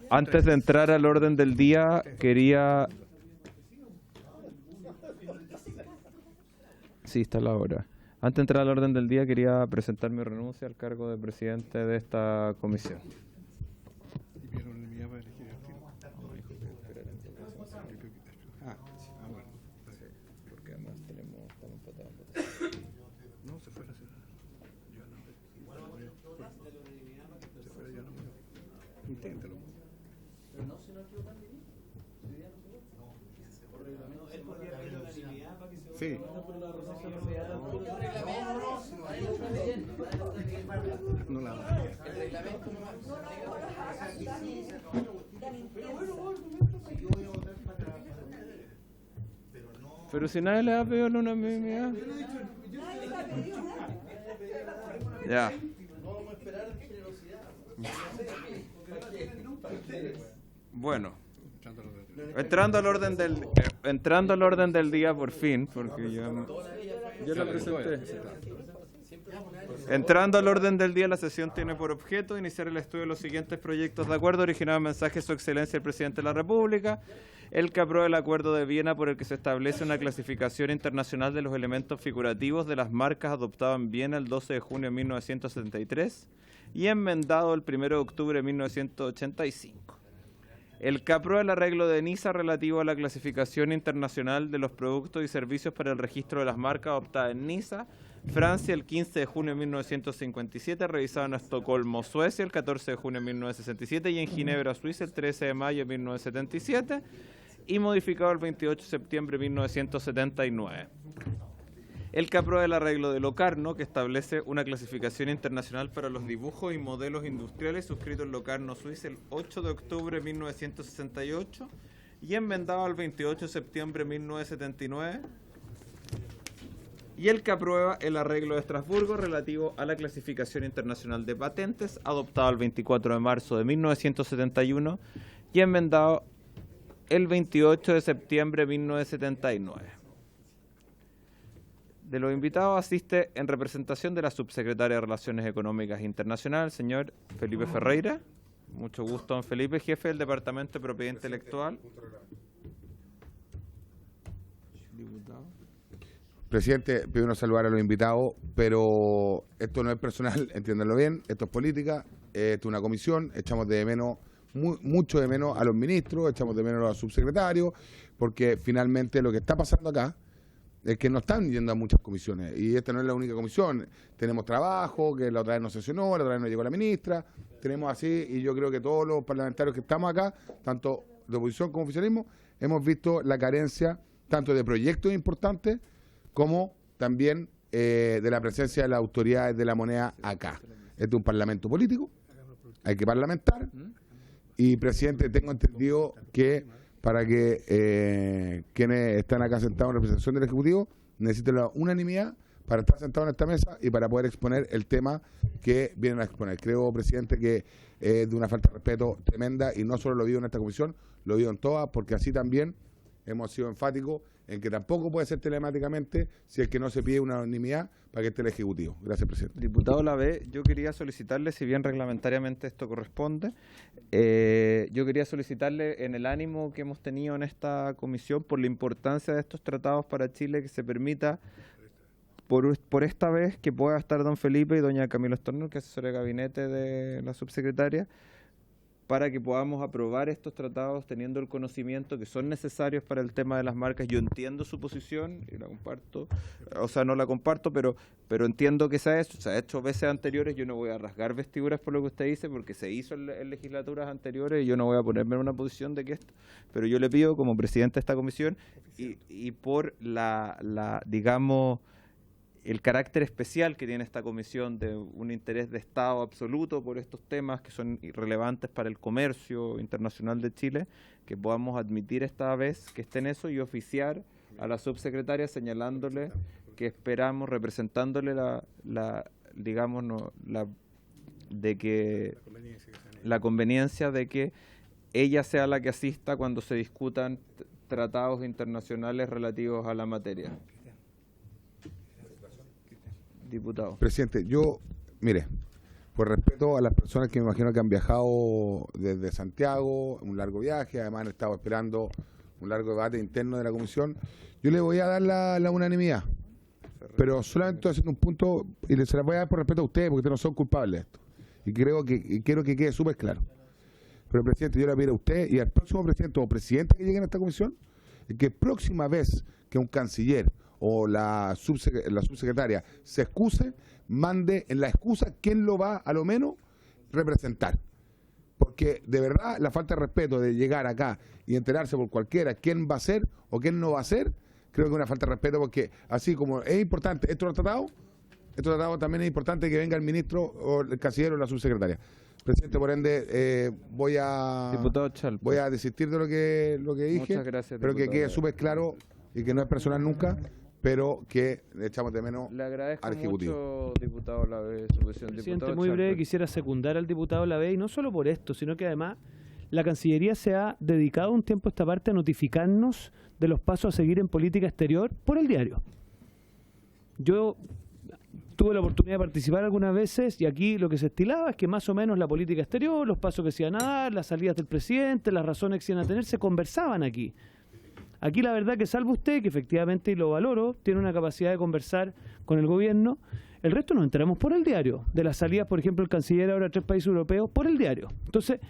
Antes de entrar al orden del día, quería... Sí, está la hora. Antes de entrar al orden del día, quería presentar mi renuncia al cargo de presidente de esta comisión. Porque además estamos empatados. No, se fue la ciudad. Yo no. Se fue ya no. Inténtalo. Pero no se nos equivocó tan bien. Sí. No la pero si nadie le ha pedido la unanimidad. Ya. Bueno. Entrando al orden del día por fin, porque yo la presenté. Entrando al orden del día, la sesión tiene por objeto iniciar el estudio de los siguientes proyectos de acuerdo originados en mensaje de Su Excelencia el Presidente de la República, el que aprueba el Acuerdo de Viena por el que se establece una clasificación internacional de los elementos figurativos de las marcas adoptado en Viena el 12 de junio de 1973 y enmendado el 1 de octubre de 1985. El que aprueba el arreglo de Niza relativo a la clasificación internacional de los productos y servicios para el registro de las marcas adoptada en Niza, Francia, el 15 de junio de 1957, revisado en Estocolmo, Suecia, el 14 de junio de 1967 y en Ginebra, Suiza, el 13 de mayo de 1977 y modificado el 28 de septiembre de 1979. El que aprueba el arreglo de Locarno, que establece una clasificación internacional para los dibujos y modelos industriales suscrito en Locarno, Suiza, el 8 de octubre de 1968 y enmendado el 28 de septiembre de 1979. Y el que aprueba el arreglo de Estrasburgo relativo a la clasificación internacional de patentes, adoptado el 24 de marzo de 1971 y enmendado el 28 de septiembre de 1979. De los invitados asiste en representación de la subsecretaria de Relaciones Económicas Internacionales, señor Felipe Ferreira. Mucho gusto, don Felipe, jefe del Departamento de Propiedad Intelectual. Diputado. Presidente, primero saludar a los invitados, pero esto no es personal, entiéndanlo bien, esto es política, esto es una comisión, echamos de menos, mucho de menos a los ministros, echamos de menos a los subsecretarios, porque finalmente lo que está pasando acá es que no están yendo a muchas comisiones, y esta no es la única comisión. Tenemos trabajo, que la otra vez no sesionó, la otra vez no llegó la ministra, tenemos así, y yo creo que todos los parlamentarios que estamos acá, tanto de oposición como oficialismo, hemos visto la carencia tanto de proyectos importantes como también de la presencia de las autoridades de la moneda acá. Este es un parlamento político, hay que parlamentar, y presidente, tengo entendido que para que quienes están acá sentados en representación del Ejecutivo necesitan la unanimidad para estar sentados en esta mesa y para poder exponer el tema que vienen a exponer. Creo, presidente, que es de una falta de respeto tremenda, y no solo lo digo en esta comisión, lo digo en todas, porque así también hemos sido enfáticos en que tampoco puede ser telemáticamente si es que no se pide una unanimidad para que esté el Ejecutivo. Gracias, presidente. Diputado Lavé, yo quería solicitarle, si bien reglamentariamente esto corresponde, yo quería solicitarle en el ánimo que hemos tenido en esta comisión por la importancia de estos tratados para Chile, que se permita por esta vez que pueda estar don Felipe y doña Camila Estornel, que es asesora de gabinete de la subsecretaria, para que podamos aprobar estos tratados teniendo el conocimiento que son necesarios para el tema de las marcas. Yo entiendo su posición y la comparto, o sea, no la comparto, pero entiendo que se ha hecho veces anteriores. Yo no voy a rasgar vestiduras por lo que usted dice, porque se hizo en legislaturas anteriores y yo no voy a ponerme en una posición de que esto, pero yo le pido como presidente de esta comisión y por digamos, el carácter especial que tiene esta comisión de un interés de Estado absoluto por estos temas que son relevantes para el comercio internacional de Chile, que podamos admitir esta vez que esté en eso y oficiar a la subsecretaria señalándole que esperamos, representándole la conveniencia de que ella sea la que asista cuando se discutan tratados internacionales relativos a la materia. Diputado. Presidente, yo, mire, por respeto a las personas que me imagino que han viajado desde Santiago, un largo viaje, además han estado esperando un largo debate interno de la comisión, yo le voy a dar la unanimidad, pero solamente estoy haciendo un punto, y se la voy a dar por respeto a ustedes, porque ustedes no son culpables de esto, y quiero que quede súper claro. Pero, presidente, yo le pido a usted y al próximo presidente o presidente que lleguen a esta comisión, que próxima vez que un canciller o la subsecretaria se excuse, mande en la excusa quién lo va a lo menos representar. Porque de verdad la falta de respeto de llegar acá y enterarse por cualquiera quién va a ser o quién no va a ser, creo que es una falta de respeto, porque así como es importante estos tratados también es importante que venga el ministro o el canciller o la subsecretaria. Presidente, por ende, voy a desistir de lo que dije. Muchas gracias, pero diputado. que quede súper claro y que no es personal nunca, pero que le echamos de menos Le agradezco al Ejecutivo. mucho, diputado Lavé, su posición. Presidente, Diputado muy breve, Chalper. quisiera secundar al diputado Lavé, y no solo por esto, sino que además la Cancillería se ha dedicado un tiempo a esta parte a notificarnos de los pasos a seguir en política exterior por el diario. Yo tuve la oportunidad de participar algunas veces y aquí lo que se estilaba es que más o menos la política exterior, los pasos que se iban a dar, las salidas del presidente, las razones que se iban a tener, se conversaban aquí. Aquí la verdad que salvo usted, que efectivamente, y lo valoro, tiene una capacidad de conversar con el gobierno, el resto nos enteramos por el diario. De las salidas, por ejemplo, el canciller ahora a 3 países europeos, por el diario. Entonces,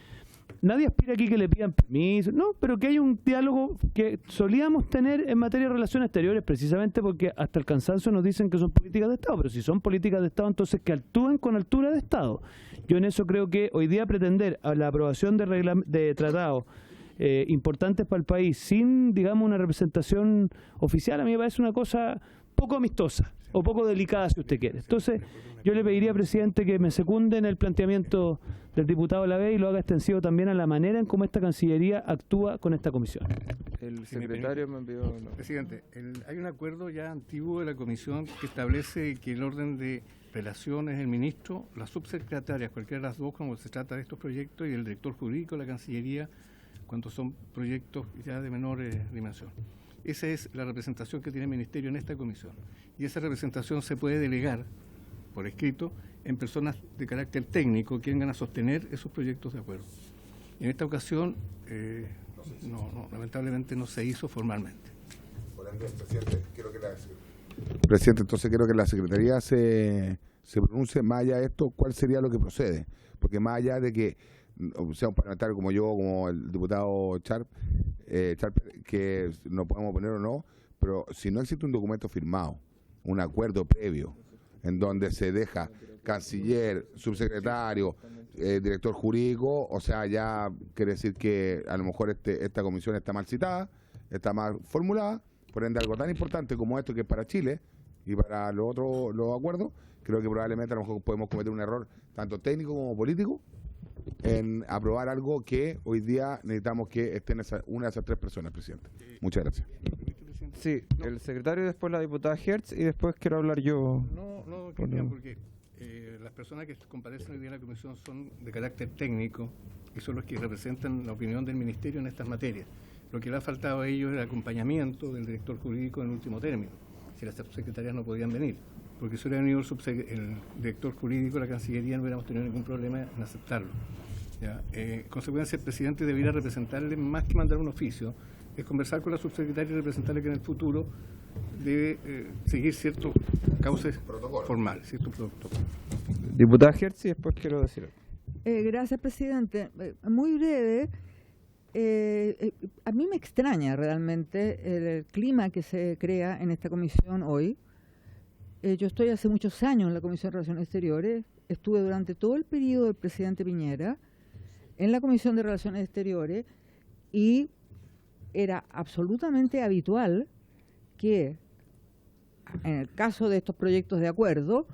nadie aspira aquí que le pidan permiso, no, pero que hay un diálogo que solíamos tener en materia de relaciones exteriores, precisamente porque hasta el cansancio nos dicen que son políticas de Estado, pero si son políticas de Estado, entonces que actúen con altura de Estado. Yo en eso creo que hoy día pretender a la aprobación de tratados importantes para el país sin, digamos, una representación oficial, a mí me parece una cosa poco amistosa o poco delicada, si usted quiere. Entonces, yo le pediría, presidente, que me secunde en el planteamiento del diputado Lavey y lo haga extensivo también a la manera en cómo esta Cancillería actúa con esta comisión. El secretario me envió... No. Presidente, hay un acuerdo ya antiguo de la comisión que establece que el orden de relaciones, el ministro, las subsecretarias, cualquiera de las dos, cuando se trata de estos proyectos, y el director jurídico de la Cancillería, cuando son proyectos ya de menor dimensión. Esa es la representación que tiene el Ministerio en esta comisión. Y esa representación se puede delegar por escrito en personas de carácter técnico que vengan a sostener esos proyectos de acuerdo. En esta ocasión, lamentablemente no se hizo formalmente. Presidente, entonces quiero que la Secretaría se pronuncie más allá de esto, cuál sería lo que procede. Porque más allá de que sea un parlamentario como yo, como el diputado Charper, que nos podemos poner o no, pero si no existe un documento firmado, un acuerdo previo, en donde se deja canciller, subsecretario, director jurídico, o sea, ya quiere decir que a lo mejor esta comisión está mal citada, está mal formulada, por ende algo tan importante como esto que es para Chile y para los acuerdos, creo que probablemente a lo mejor podemos cometer un error tanto técnico como político en aprobar algo que hoy día necesitamos que estén una de esas 3 personas, presidente. Muchas gracias. Sí, el secretario, después la diputada Hertz y después quiero hablar yo. No, Cristian, porque las personas que comparecen hoy día en la comisión son de carácter técnico y son los que representan la opinión del Ministerio en estas materias. Lo que le ha faltado a ellos es el acompañamiento del director jurídico en último término, si las subsecretarias no podían venir. Porque si hubiera venido el director jurídico de la Cancillería no hubiéramos tenido ningún problema en aceptarlo. ¿Ya? En consecuencia, el presidente debiera representarle más que mandar un oficio, es conversar con la subsecretaria y representarle que en el futuro debe seguir ciertos cauces formales, ciertos protocolos. Diputada Hertz, y después quiero decir algo. Gracias, presidente. Muy breve. A mí me extraña realmente el clima que se crea en esta comisión hoy. Yo estoy hace muchos años en la Comisión de Relaciones Exteriores, estuve durante todo el periodo del presidente Piñera en la Comisión de Relaciones Exteriores y era absolutamente habitual que en el caso de estos proyectos de acuerdo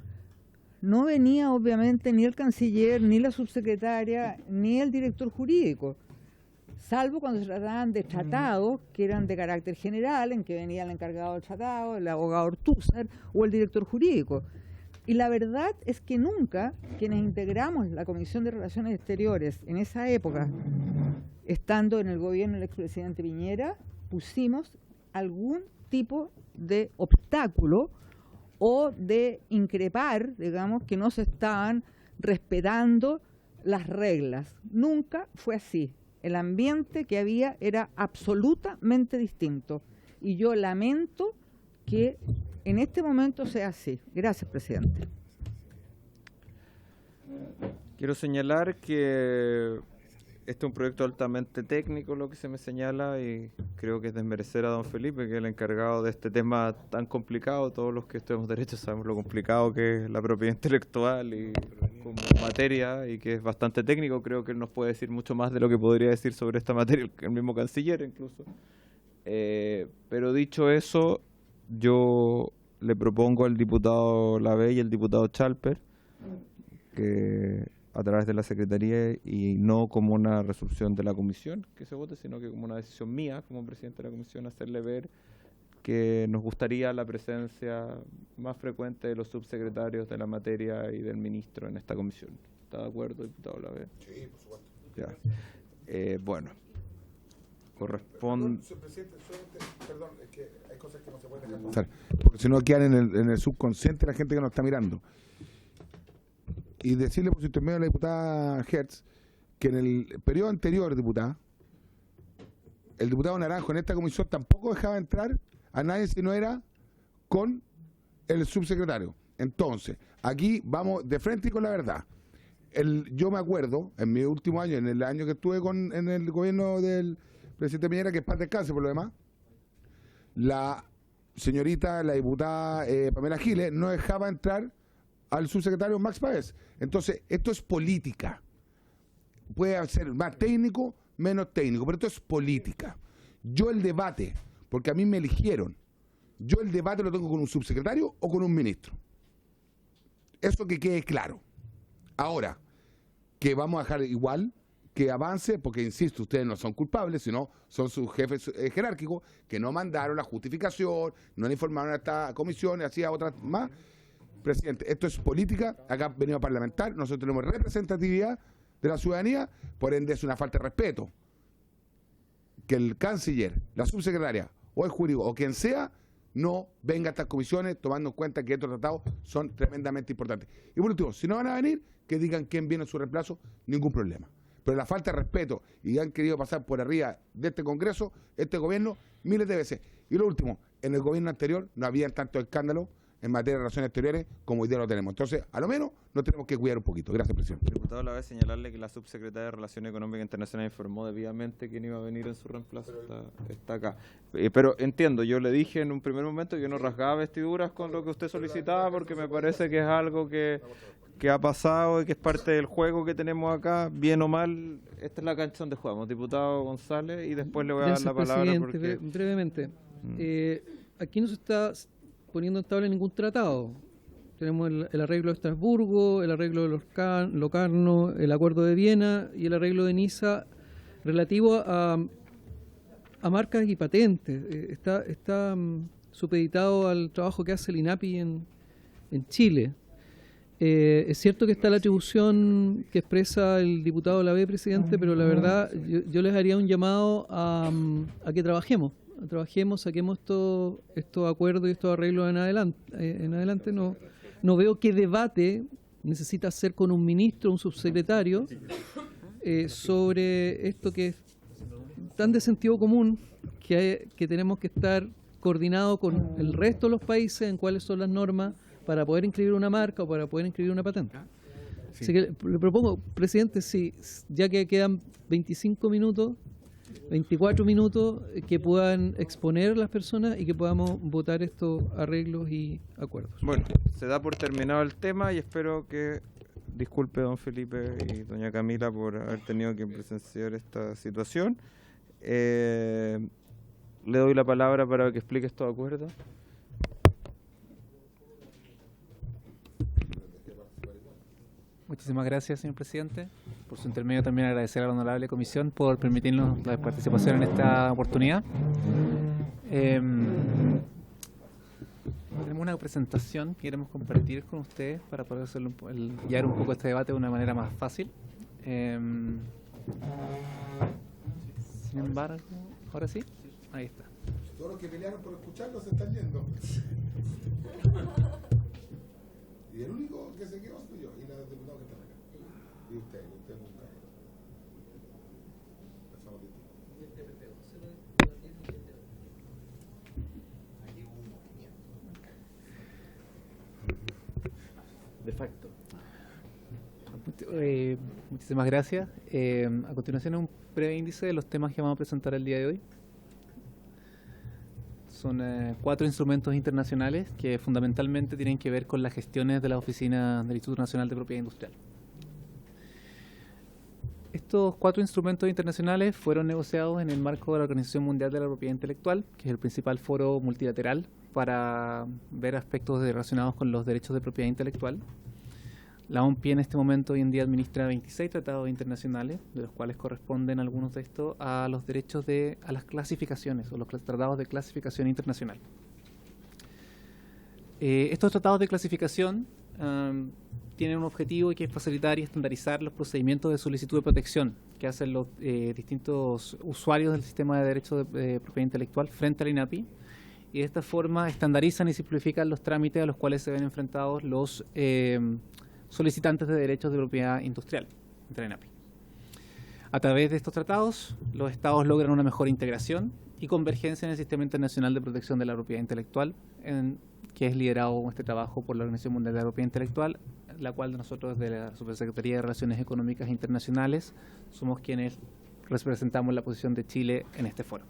no venía obviamente ni el canciller, ni la subsecretaria, ni el director jurídico, salvo cuando se trataban de tratados que eran de carácter general, en que venía el encargado del tratado, el abogado Ortúzar o el director jurídico. Y la verdad es que nunca quienes integramos la Comisión de Relaciones Exteriores en esa época, estando en el gobierno del expresidente Piñera, pusimos algún tipo de obstáculo o de increpar, digamos, que no se estaban respetando las reglas. Nunca fue así. El ambiente que había era absolutamente distinto. Y yo lamento que en este momento sea así. Gracias, presidente. Quiero señalar que este es un proyecto altamente técnico, lo que se me señala, y creo que es desmerecer a don Felipe, que es el encargado de este tema tan complicado. Todos los que estudiamos Derecho sabemos lo complicado que es la propiedad intelectual y como materia, y que es bastante técnico. Creo que él nos puede decir mucho más de lo que podría decir sobre esta materia el mismo canciller incluso. Pero dicho eso, yo le propongo al diputado Lavey y al diputado Charper que a través de la Secretaría, y no como una resolución de la Comisión que se vote, sino que como una decisión mía como presidente de la Comisión, hacerle ver que nos gustaría la presencia más frecuente de los subsecretarios de la materia y del ministro en esta comisión. ¿Está de acuerdo, diputado Lavey? Sí, por supuesto. Ya. Bueno. corresponde... Perdón, es que hay cosas que no se pueden dejar pasar, porque si no quedan en el subconsciente la gente que nos está mirando. Y decirle por su intermedio a la diputada Hertz que en el periodo anterior, diputada, el diputado Naranjo en esta comisión tampoco dejaba entrar a nadie si no era con el subsecretario. Entonces, aquí vamos de frente y con la verdad. Yo me acuerdo, en mi último año, en el año que estuve en el gobierno del presidente Piñera, que es paz descanse por lo demás, la señorita, la diputada Pamela Giles, no dejaba entrar al subsecretario Max Páez. Entonces, esto es política. Puede ser más técnico, menos técnico, pero esto es política. Yo el debate, porque a mí me eligieron, yo el debate lo tengo con un subsecretario o con un ministro. Eso que quede claro. Ahora, que vamos a dejar igual que avance, porque insisto, ustedes no son culpables, sino son sus jefes jerárquicos que no mandaron la justificación, no le informaron a esta comisión y así a otras más. Presidente, esto es política, acá venimos a parlamentar, nosotros tenemos representatividad de la ciudadanía, por ende es una falta de respeto que el canciller, la subsecretaria o el jurídico o quien sea no venga a estas comisiones tomando en cuenta que estos tratados son tremendamente importantes. Y por último, si no van a venir, que digan quién viene en su reemplazo, ningún problema. Pero la falta de respeto y han querido pasar por arriba de este Congreso, este gobierno, miles de veces. Y lo último, en el gobierno anterior no había tanto escándalo en materia de relaciones exteriores como hoy día lo tenemos. Entonces, a lo menos nos tenemos que cuidar un poquito. Gracias, presidente. Diputado, a la vez señalarle que la subsecretaria de Relaciones Económicas Internacionales informó debidamente quién iba a venir en su reemplazo. Está acá. Pero entiendo, yo le dije en un primer momento que yo no rasgaba vestiduras con lo que usted solicitaba porque me parece que es algo que ha pasado y que es parte del juego que tenemos acá, bien o mal. Esta es la cancha donde jugamos, diputado González, y después le voy a dar la palabra. Porque... brevemente, aquí no se está poniendo en tabla ningún tratado. Tenemos el arreglo de Estrasburgo, el arreglo de Locarno, el acuerdo de Viena y el arreglo de Niza relativo a marcas y patentes. Está supeditado al trabajo que hace el INAPI en Chile. Es cierto que está la atribución que expresa el diputado Lavé, presidente, pero la verdad yo les haría un llamado a que trabajemos, saquemos estos acuerdos y estos arreglos en adelante. No veo qué debate necesita hacer con un ministro, un subsecretario, sobre esto que es tan de sentido común que tenemos que estar coordinados con el resto de los países en cuáles son las normas para poder inscribir una marca o para poder inscribir una patente. Sí. Así que le propongo, presidente, si ya que quedan 25 minutos, 24 minutos, que puedan exponer las personas y que podamos votar estos arreglos y acuerdos. Bueno, se da por terminado el tema y espero que disculpe don Felipe y doña Camila por haber tenido que presenciar esta situación. Le doy la palabra para que explique estos acuerdos. Muchísimas gracias, señor presidente. Por su intermedio también agradecer a la honorable comisión por permitirnos la participación en esta oportunidad. Tenemos una presentación que queremos compartir con ustedes para poder guiar un poco este debate de una manera más fácil. Sin embargo, ahora sí, ahí está. Todos los que pelearon por escucharlo se están yendo. Y el único que se quedó soy yo y los diputados que están acá. Y usted nunca. Pensamos De facto. Muchísimas gracias. A continuación un breve índice de los temas que vamos a presentar el día de hoy. Son 4 instrumentos internacionales que fundamentalmente tienen que ver con las gestiones de la oficina del Instituto Nacional de Propiedad Industrial. Estos 4 instrumentos internacionales fueron negociados en el marco de la Organización Mundial de la Propiedad Intelectual, que es el principal foro multilateral para ver aspectos relacionados con los derechos de propiedad intelectual. La OMPI en este momento hoy en día administra 26 tratados internacionales, de los cuales corresponden algunos de estos a los derechos a las clasificaciones o los tratados de clasificación internacional. Estos tratados de clasificación tienen un objetivo que es facilitar y estandarizar los procedimientos de solicitud de protección que hacen los distintos usuarios del sistema de derechos de propiedad intelectual frente al INAPI, y de esta forma estandarizan y simplifican los trámites a los cuales se ven enfrentados los solicitantes de derechos de propiedad industrial entre la INAPI. A través de estos tratados, los estados logran una mejor integración y convergencia en el Sistema Internacional de Protección de la Propiedad Intelectual, que es liderado este trabajo por la Organización Mundial de la Propiedad Intelectual, la cual nosotros de la Subsecretaría de Relaciones Económicas Internacionales somos quienes representamos la posición de Chile en este foro.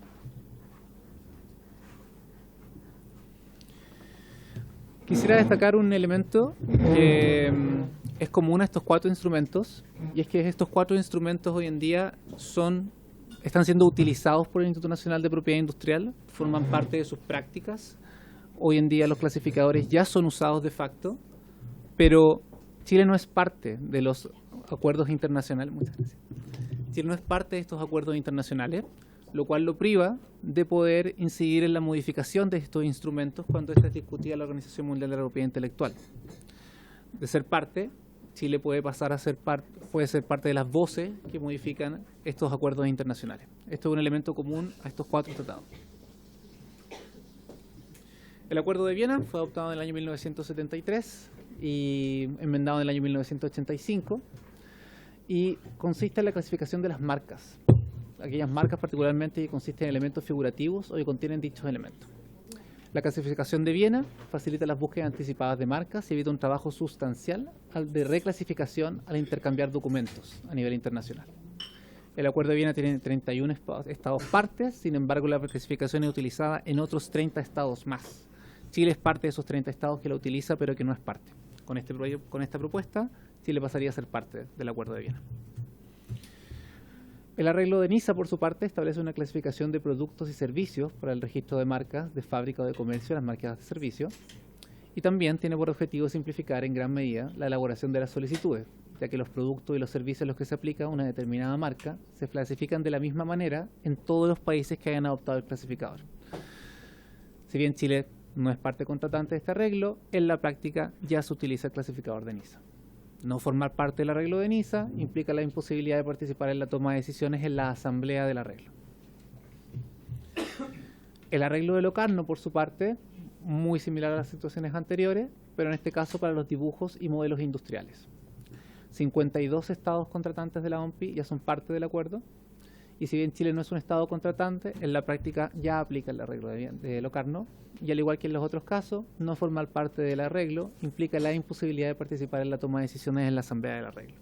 Quisiera destacar un elemento que es común a estos 4 instrumentos, y es que estos 4 instrumentos hoy en día están siendo utilizados por el Instituto Nacional de Propiedad Industrial, forman parte de sus prácticas. Hoy en día los clasificadores ya son usados de facto, pero Chile no es parte de los acuerdos internacionales. Muchas gracias. Chile no es parte de estos acuerdos internacionales, lo cual lo priva de poder incidir en la modificación de estos instrumentos cuando esta es discutida en la Organización Mundial de la Propiedad Intelectual. De ser parte, Chile puede pasar a ser parte de las voces que modifican estos acuerdos internacionales. Esto es un elemento común a estos 4 tratados. El Acuerdo de Viena fue adoptado en el año 1973 y enmendado en el año 1985 y consiste en la clasificación de las marcas. Aquellas marcas particularmente que consisten en elementos figurativos o que contienen dichos elementos. La clasificación de Viena facilita las búsquedas anticipadas de marcas y evita un trabajo sustancial de reclasificación al intercambiar documentos a nivel internacional. El Acuerdo de Viena tiene 31 estados partes, sin embargo la clasificación es utilizada en otros 30 estados más. Chile es parte de esos 30 estados que la utiliza, pero que no es parte. Con esta propuesta, Chile pasaría a ser parte del Acuerdo de Viena. El arreglo de Niza, por su parte, establece una clasificación de productos y servicios para el registro de marcas de fábrica o de comercio, las marcas de servicio, y también tiene por objetivo simplificar en gran medida la elaboración de las solicitudes, ya que los productos y los servicios a los que se aplica una determinada marca se clasifican de la misma manera en todos los países que hayan adoptado el clasificador. Si bien Chile no es parte contratante de este arreglo, en la práctica ya se utiliza el clasificador de Niza. No formar parte del arreglo de Niza implica la imposibilidad de participar en la toma de decisiones en la asamblea del arreglo. El arreglo de Locarno, por su parte, muy similar a las situaciones anteriores, pero en este caso para los dibujos y modelos industriales. 52 estados contratantes de la OMPI ya son parte del acuerdo, y si bien Chile no es un estado contratante, en la práctica ya aplica el arreglo de Locarno, y al igual que en los otros casos, no formar parte del arreglo implica la imposibilidad de participar en la toma de decisiones en la asamblea del arreglo.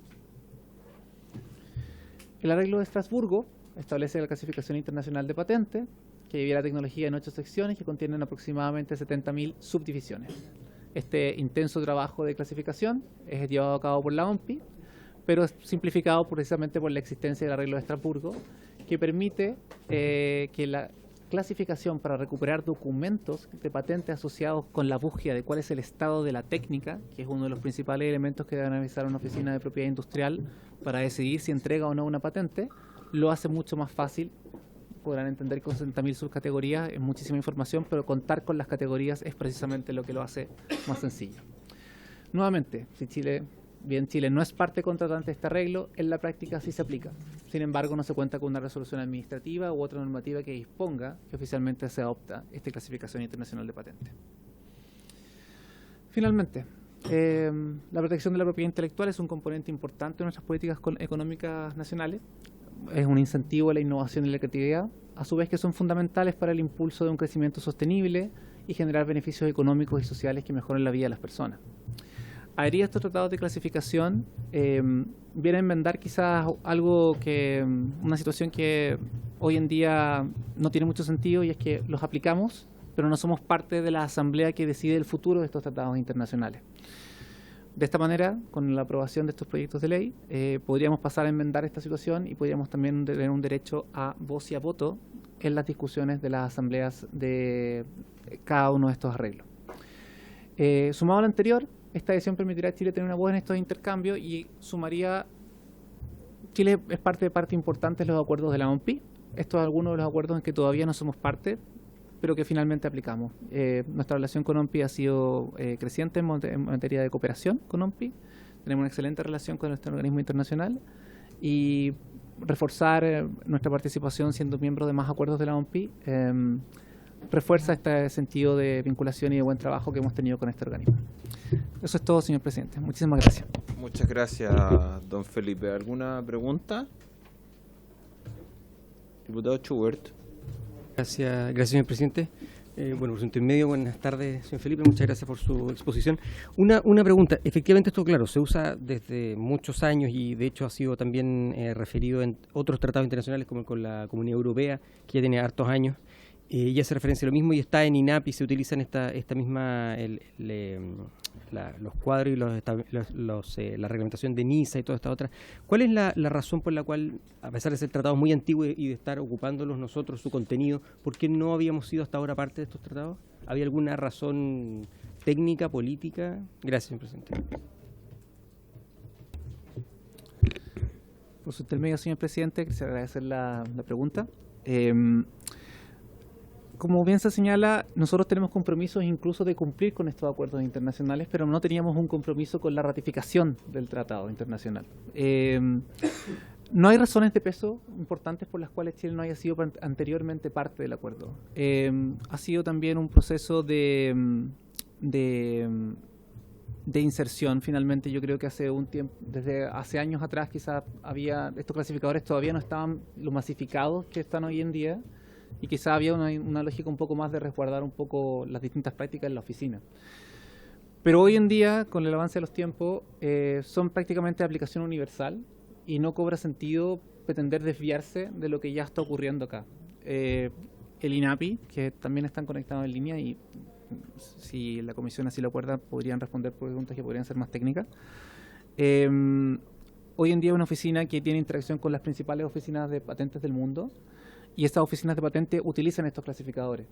El arreglo de Estrasburgo establece la clasificación internacional de patentes, que divide la tecnología en 8 secciones que contienen aproximadamente 70.000 subdivisiones. Este intenso trabajo de clasificación es llevado a cabo por la OMPI, pero es simplificado precisamente por la existencia del arreglo de Estrasburgo, que permite que la clasificación para recuperar documentos de patentes asociados con la búsqueda de cuál es el estado de la técnica, que es uno de los principales elementos que debe analizar una oficina de propiedad industrial para decidir si entrega o no una patente, lo hace mucho más fácil. Podrán entender que con 60.000 subcategorías es muchísima información, pero contar con las categorías es precisamente lo que lo hace más sencillo. Nuevamente, si Chile no es parte contratante de este arreglo, en la práctica sí se aplica. Sin embargo, no se cuenta con una resolución administrativa u otra normativa que disponga que oficialmente se adopta esta clasificación internacional de patentes. Finalmente, la protección de la propiedad intelectual es un componente importante de nuestras políticas económicas nacionales. Es un incentivo a la innovación y la creatividad, a su vez que son fundamentales para el impulso de un crecimiento sostenible y generar beneficios económicos y sociales que mejoren la vida de las personas. Adherir a estos tratados de clasificación viene a enmendar quizás una situación que hoy en día no tiene mucho sentido, y es que los aplicamos, pero no somos parte de la asamblea que decide el futuro de estos tratados internacionales. De esta manera, con la aprobación de estos proyectos de ley, podríamos pasar a enmendar esta situación y podríamos también tener un derecho a voz y a voto en las discusiones de las asambleas de cada uno de estos arreglos. Sumado a lo anterior, esta decisión permitirá a Chile tener una voz en estos intercambios y Chile es parte importante de los acuerdos de la OMPI. Estos son algunos de los acuerdos en que todavía no somos parte, pero que finalmente aplicamos. Nuestra relación con OMPI ha sido creciente en materia de cooperación con OMPI. tenemos una excelente relación con nuestro organismo internacional y reforzar nuestra participación siendo miembro de más acuerdos de la OMPI refuerza este sentido de vinculación y de buen trabajo que hemos tenido con este organismo. Eso es todo, señor presidente. Muchísimas gracias. Muchas gracias, don Felipe. ¿Alguna pregunta? Diputado Schubert. Gracias, señor presidente. Bueno, por su intermedio, buenas tardes, señor Felipe, muchas gracias por su exposición. Una pregunta, efectivamente esto, claro, se usa desde muchos años y de hecho ha sido también referido en otros tratados internacionales como con la Comunidad Europea, que ya tiene hartos años, y hace referencia a lo mismo y está en INAPI, se utilizan esta misma, los cuadros y la reglamentación de NISA y toda esta otra. ¿Cuál es la razón por la cual, a pesar de ser tratados muy antiguos y de estar ocupándolos nosotros, su contenido, por qué no habíamos sido hasta ahora parte de estos tratados? ¿Había alguna razón técnica, política? Gracias, señor presidente. Por su intermedio, señor presidente, quisiera agradecer la pregunta. Como bien se señala, nosotros tenemos compromisos incluso de cumplir con estos acuerdos internacionales, pero no teníamos un compromiso con la ratificación del tratado internacional. No hay razones de peso importantes por las cuales Chile no haya sido anteriormente parte del acuerdo. Ha sido también un proceso de inserción. Finalmente, yo creo que hace un tiempo, desde hace años atrás, quizás estos clasificadores todavía no estaban lo masificados que están hoy en día. Y quizá había una lógica un poco más de resguardar un poco las distintas prácticas en la oficina. Pero hoy en día, con el avance de los tiempos, son prácticamente de aplicación universal y no cobra sentido pretender desviarse de lo que ya está ocurriendo acá. El INAPI, que también están conectados en línea y si la comisión así lo acuerda, podrían responder preguntas que podrían ser más técnicas. Hoy en día es una oficina que tiene interacción con las principales oficinas de patentes del mundo. Y estas oficinas de patente utilizan estos clasificadores.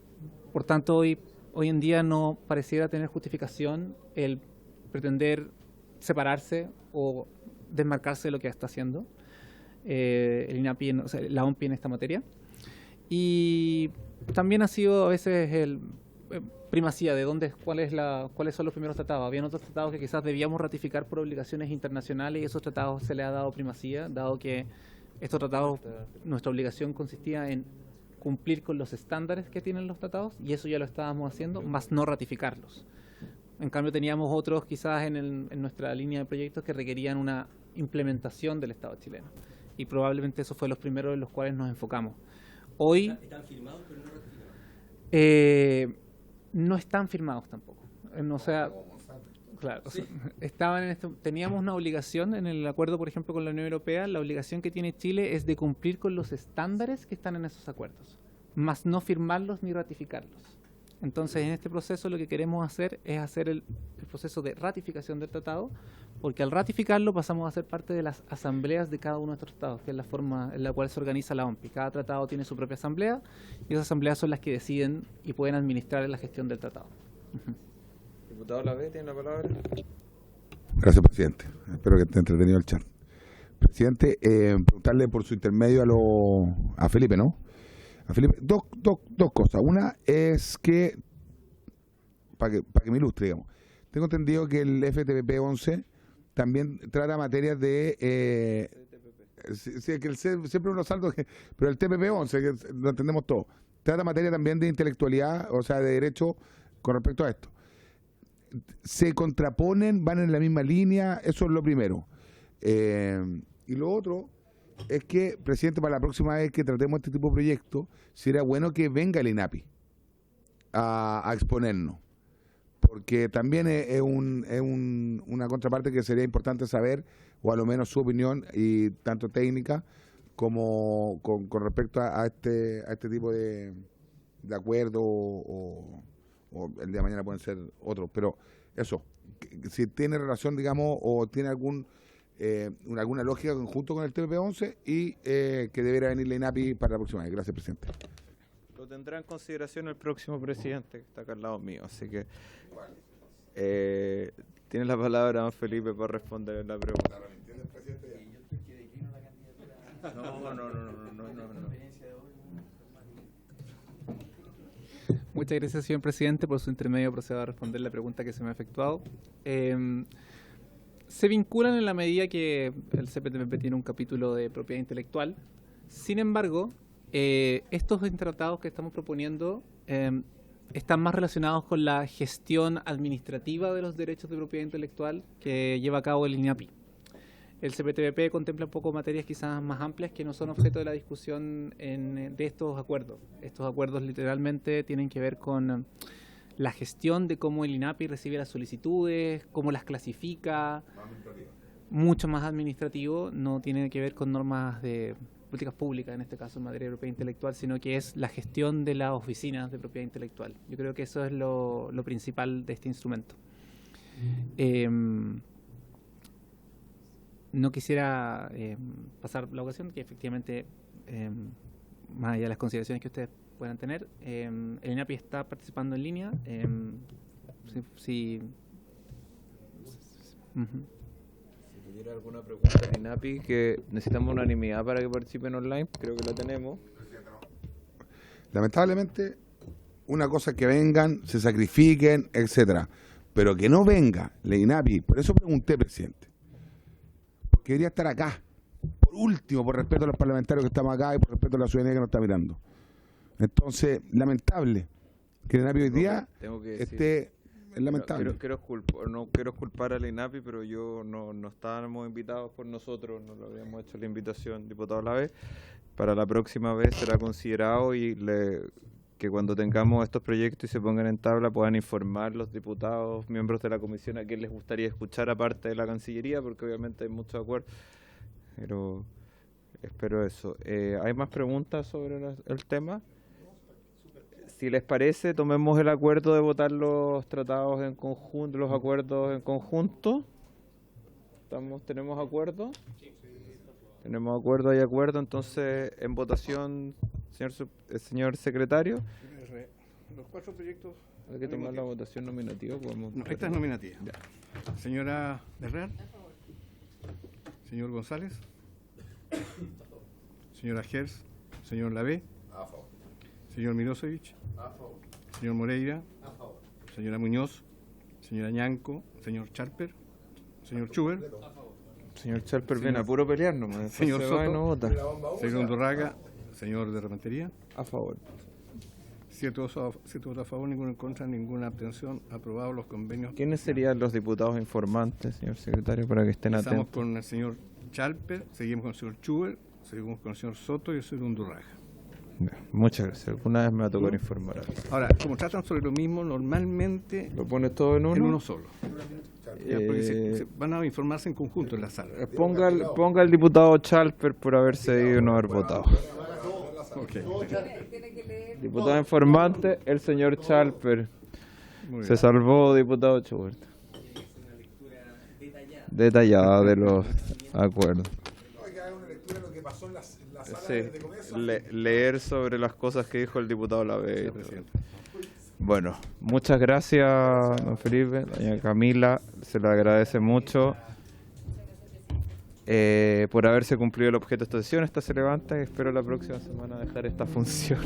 Por tanto, hoy en día no pareciera tener justificación el pretender separarse o desmarcarse de lo que está haciendo el INAPI, la OMPI en esta materia. Y también ha sido a veces el primacía de cuáles son los primeros tratados. Habían otros tratados que quizás debíamos ratificar por obligaciones internacionales y esos tratados se les ha dado primacía, dado que estos tratados, nuestra obligación consistía en cumplir con los estándares que tienen los tratados y eso ya lo estábamos haciendo, más no ratificarlos. En cambio teníamos otros quizás en nuestra línea de proyectos que requerían una implementación del Estado chileno y probablemente eso fue los primeros en los cuales nos enfocamos. Hoy ¿Están firmados pero no ratificados? No están firmados tampoco. O sea, claro, sí. Teníamos una obligación en el acuerdo, por ejemplo, con la Unión Europea. La obligación que tiene Chile es de cumplir con los estándares que están en esos acuerdos, más no firmarlos ni ratificarlos. Entonces, en este proceso lo que queremos hacer es hacer el proceso de ratificación del tratado, porque al ratificarlo pasamos a ser parte de las asambleas de cada uno de estos tratados, que es la forma en la cual se organiza la OMPI. Cada tratado tiene su propia asamblea y esas asambleas son las que deciden y pueden administrar la gestión del tratado. Diputado Lavé, tiene la palabra. Gracias, presidente. Espero que esté entretenido el chat. Presidente, preguntarle por su intermedio a Felipe, ¿no? A Felipe, dos cosas. Una es que, para que me ilustre, digamos, tengo entendido que el FTP 11 también trata materias de... sí, que siempre uno salta, pero el TPP 11, que lo entendemos todos, trata materia también de intelectualidad, o sea, de derecho con respecto a esto. ¿Se contraponen, van en la misma línea? Eso es lo primero. Y lo otro es que, presidente, para la próxima vez que tratemos este tipo de proyectos, sería bueno que venga el INAPI a exponernos, porque también es una contraparte que sería importante saber, o a lo menos su opinión, y tanto técnica como con respecto a este tipo de acuerdo o el día de mañana pueden ser otros, pero eso, si tiene relación, digamos, o tiene alguna lógica conjunto con el TPP-11 y que deberá venir la INAPI para la próxima vez. Gracias, presidente. Lo tendrá en consideración el próximo presidente, que está acá al lado mío, así que tiene la palabra don Felipe para responder la pregunta. No. Muchas gracias, señor presidente. Por su intermedio procedo a responder la pregunta que se me ha efectuado. Se vinculan en la medida que el CPTPP tiene un capítulo de propiedad intelectual. Sin embargo, estos tratados que estamos proponiendo están más relacionados con la gestión administrativa de los derechos de propiedad intelectual que lleva a cabo el INAPI. El CPTPP contempla un poco materias quizás más amplias que no son objeto de la discusión de estos acuerdos. Estos acuerdos literalmente tienen que ver con la gestión de cómo el INAPI recibe las solicitudes, cómo las clasifica, mucho más administrativo, no tiene que ver con normas de políticas públicas, en este caso en materia de propiedad intelectual, sino que es la gestión de las oficinas de propiedad intelectual. Yo creo que eso es lo principal de este instrumento. No quisiera pasar la ocasión, que efectivamente, más allá de las consideraciones que ustedes puedan tener, el INAPI está participando en línea. Si tuviera alguna pregunta del INAPI, que necesitamos unanimidad para que participen online, creo que la tenemos. Lamentablemente, una cosa es que vengan, se sacrifiquen, etcétera, pero que no venga la INAPI. Por eso pregunté, presidente, porque debería estar acá, por último, por respeto a los parlamentarios que estamos acá y por respeto a la ciudadanía que nos está mirando. Entonces, lamentable que el INAPI hoy día esté... Es lamentable. No quiero culpar al INAPI, pero no estábamos invitados por nosotros, no lo habíamos hecho la invitación, diputado Lave. Para la próxima vez será considerado que cuando tengamos estos proyectos y se pongan en tabla puedan informar los diputados, miembros de la comisión, a quién les gustaría escuchar aparte de la Cancillería, porque obviamente hay muchos acuerdos. Pero espero eso. ¿Hay más preguntas sobre el tema? Si les parece, tomemos el acuerdo de votar los tratados en conjunto, los acuerdos en conjunto. ¿Tenemos acuerdo? Tenemos acuerdo, hay acuerdo. Entonces, en votación, señor secretario. Los 4 proyectos. Hay que tomar la votación nominativa. Esta es nominativa. Ya. Señora Herrera. Señor González. Señora Gers. Señor Lavé. A favor. Señor Mirosevic. A favor. Señor Moreira. A favor. Señora Muñoz. Señora Ñanco. Señor Charper. Señor Schubert. A favor. Señor Charper viene a puro pelear nomás. Señor Soto. No vota. Señor Undurraga. Señor de Rementería. A favor. 7 votos a favor, ninguno en contra, ninguna abstención. Aprobados los convenios. ¿Quiénes serían los diputados informantes, señor secretario, para que estén atentos? Estamos con el señor Charper, seguimos con el señor Schubert, seguimos con el señor Soto y el señor Undurraga. Muchas gracias. Alguna vez me va a tocar informar. Ahora, como tratan sobre lo mismo, normalmente... ¿Lo pones todo en uno? En uno solo. Porque van a informarse en conjunto en la sala. Ponga el diputado Charper por haberse ido y no haber votado. Okay. Diputado informante, el señor Charper. Se salvó, diputado Schubert. Detallada de los acuerdos. Sí, leer sobre las cosas que dijo el diputado Lave. Bueno, muchas gracias, don Felipe. Doña Camila, se le agradece mucho por haberse cumplido el objeto de esta sesión. Esta se levanta y espero la próxima semana dejar esta función.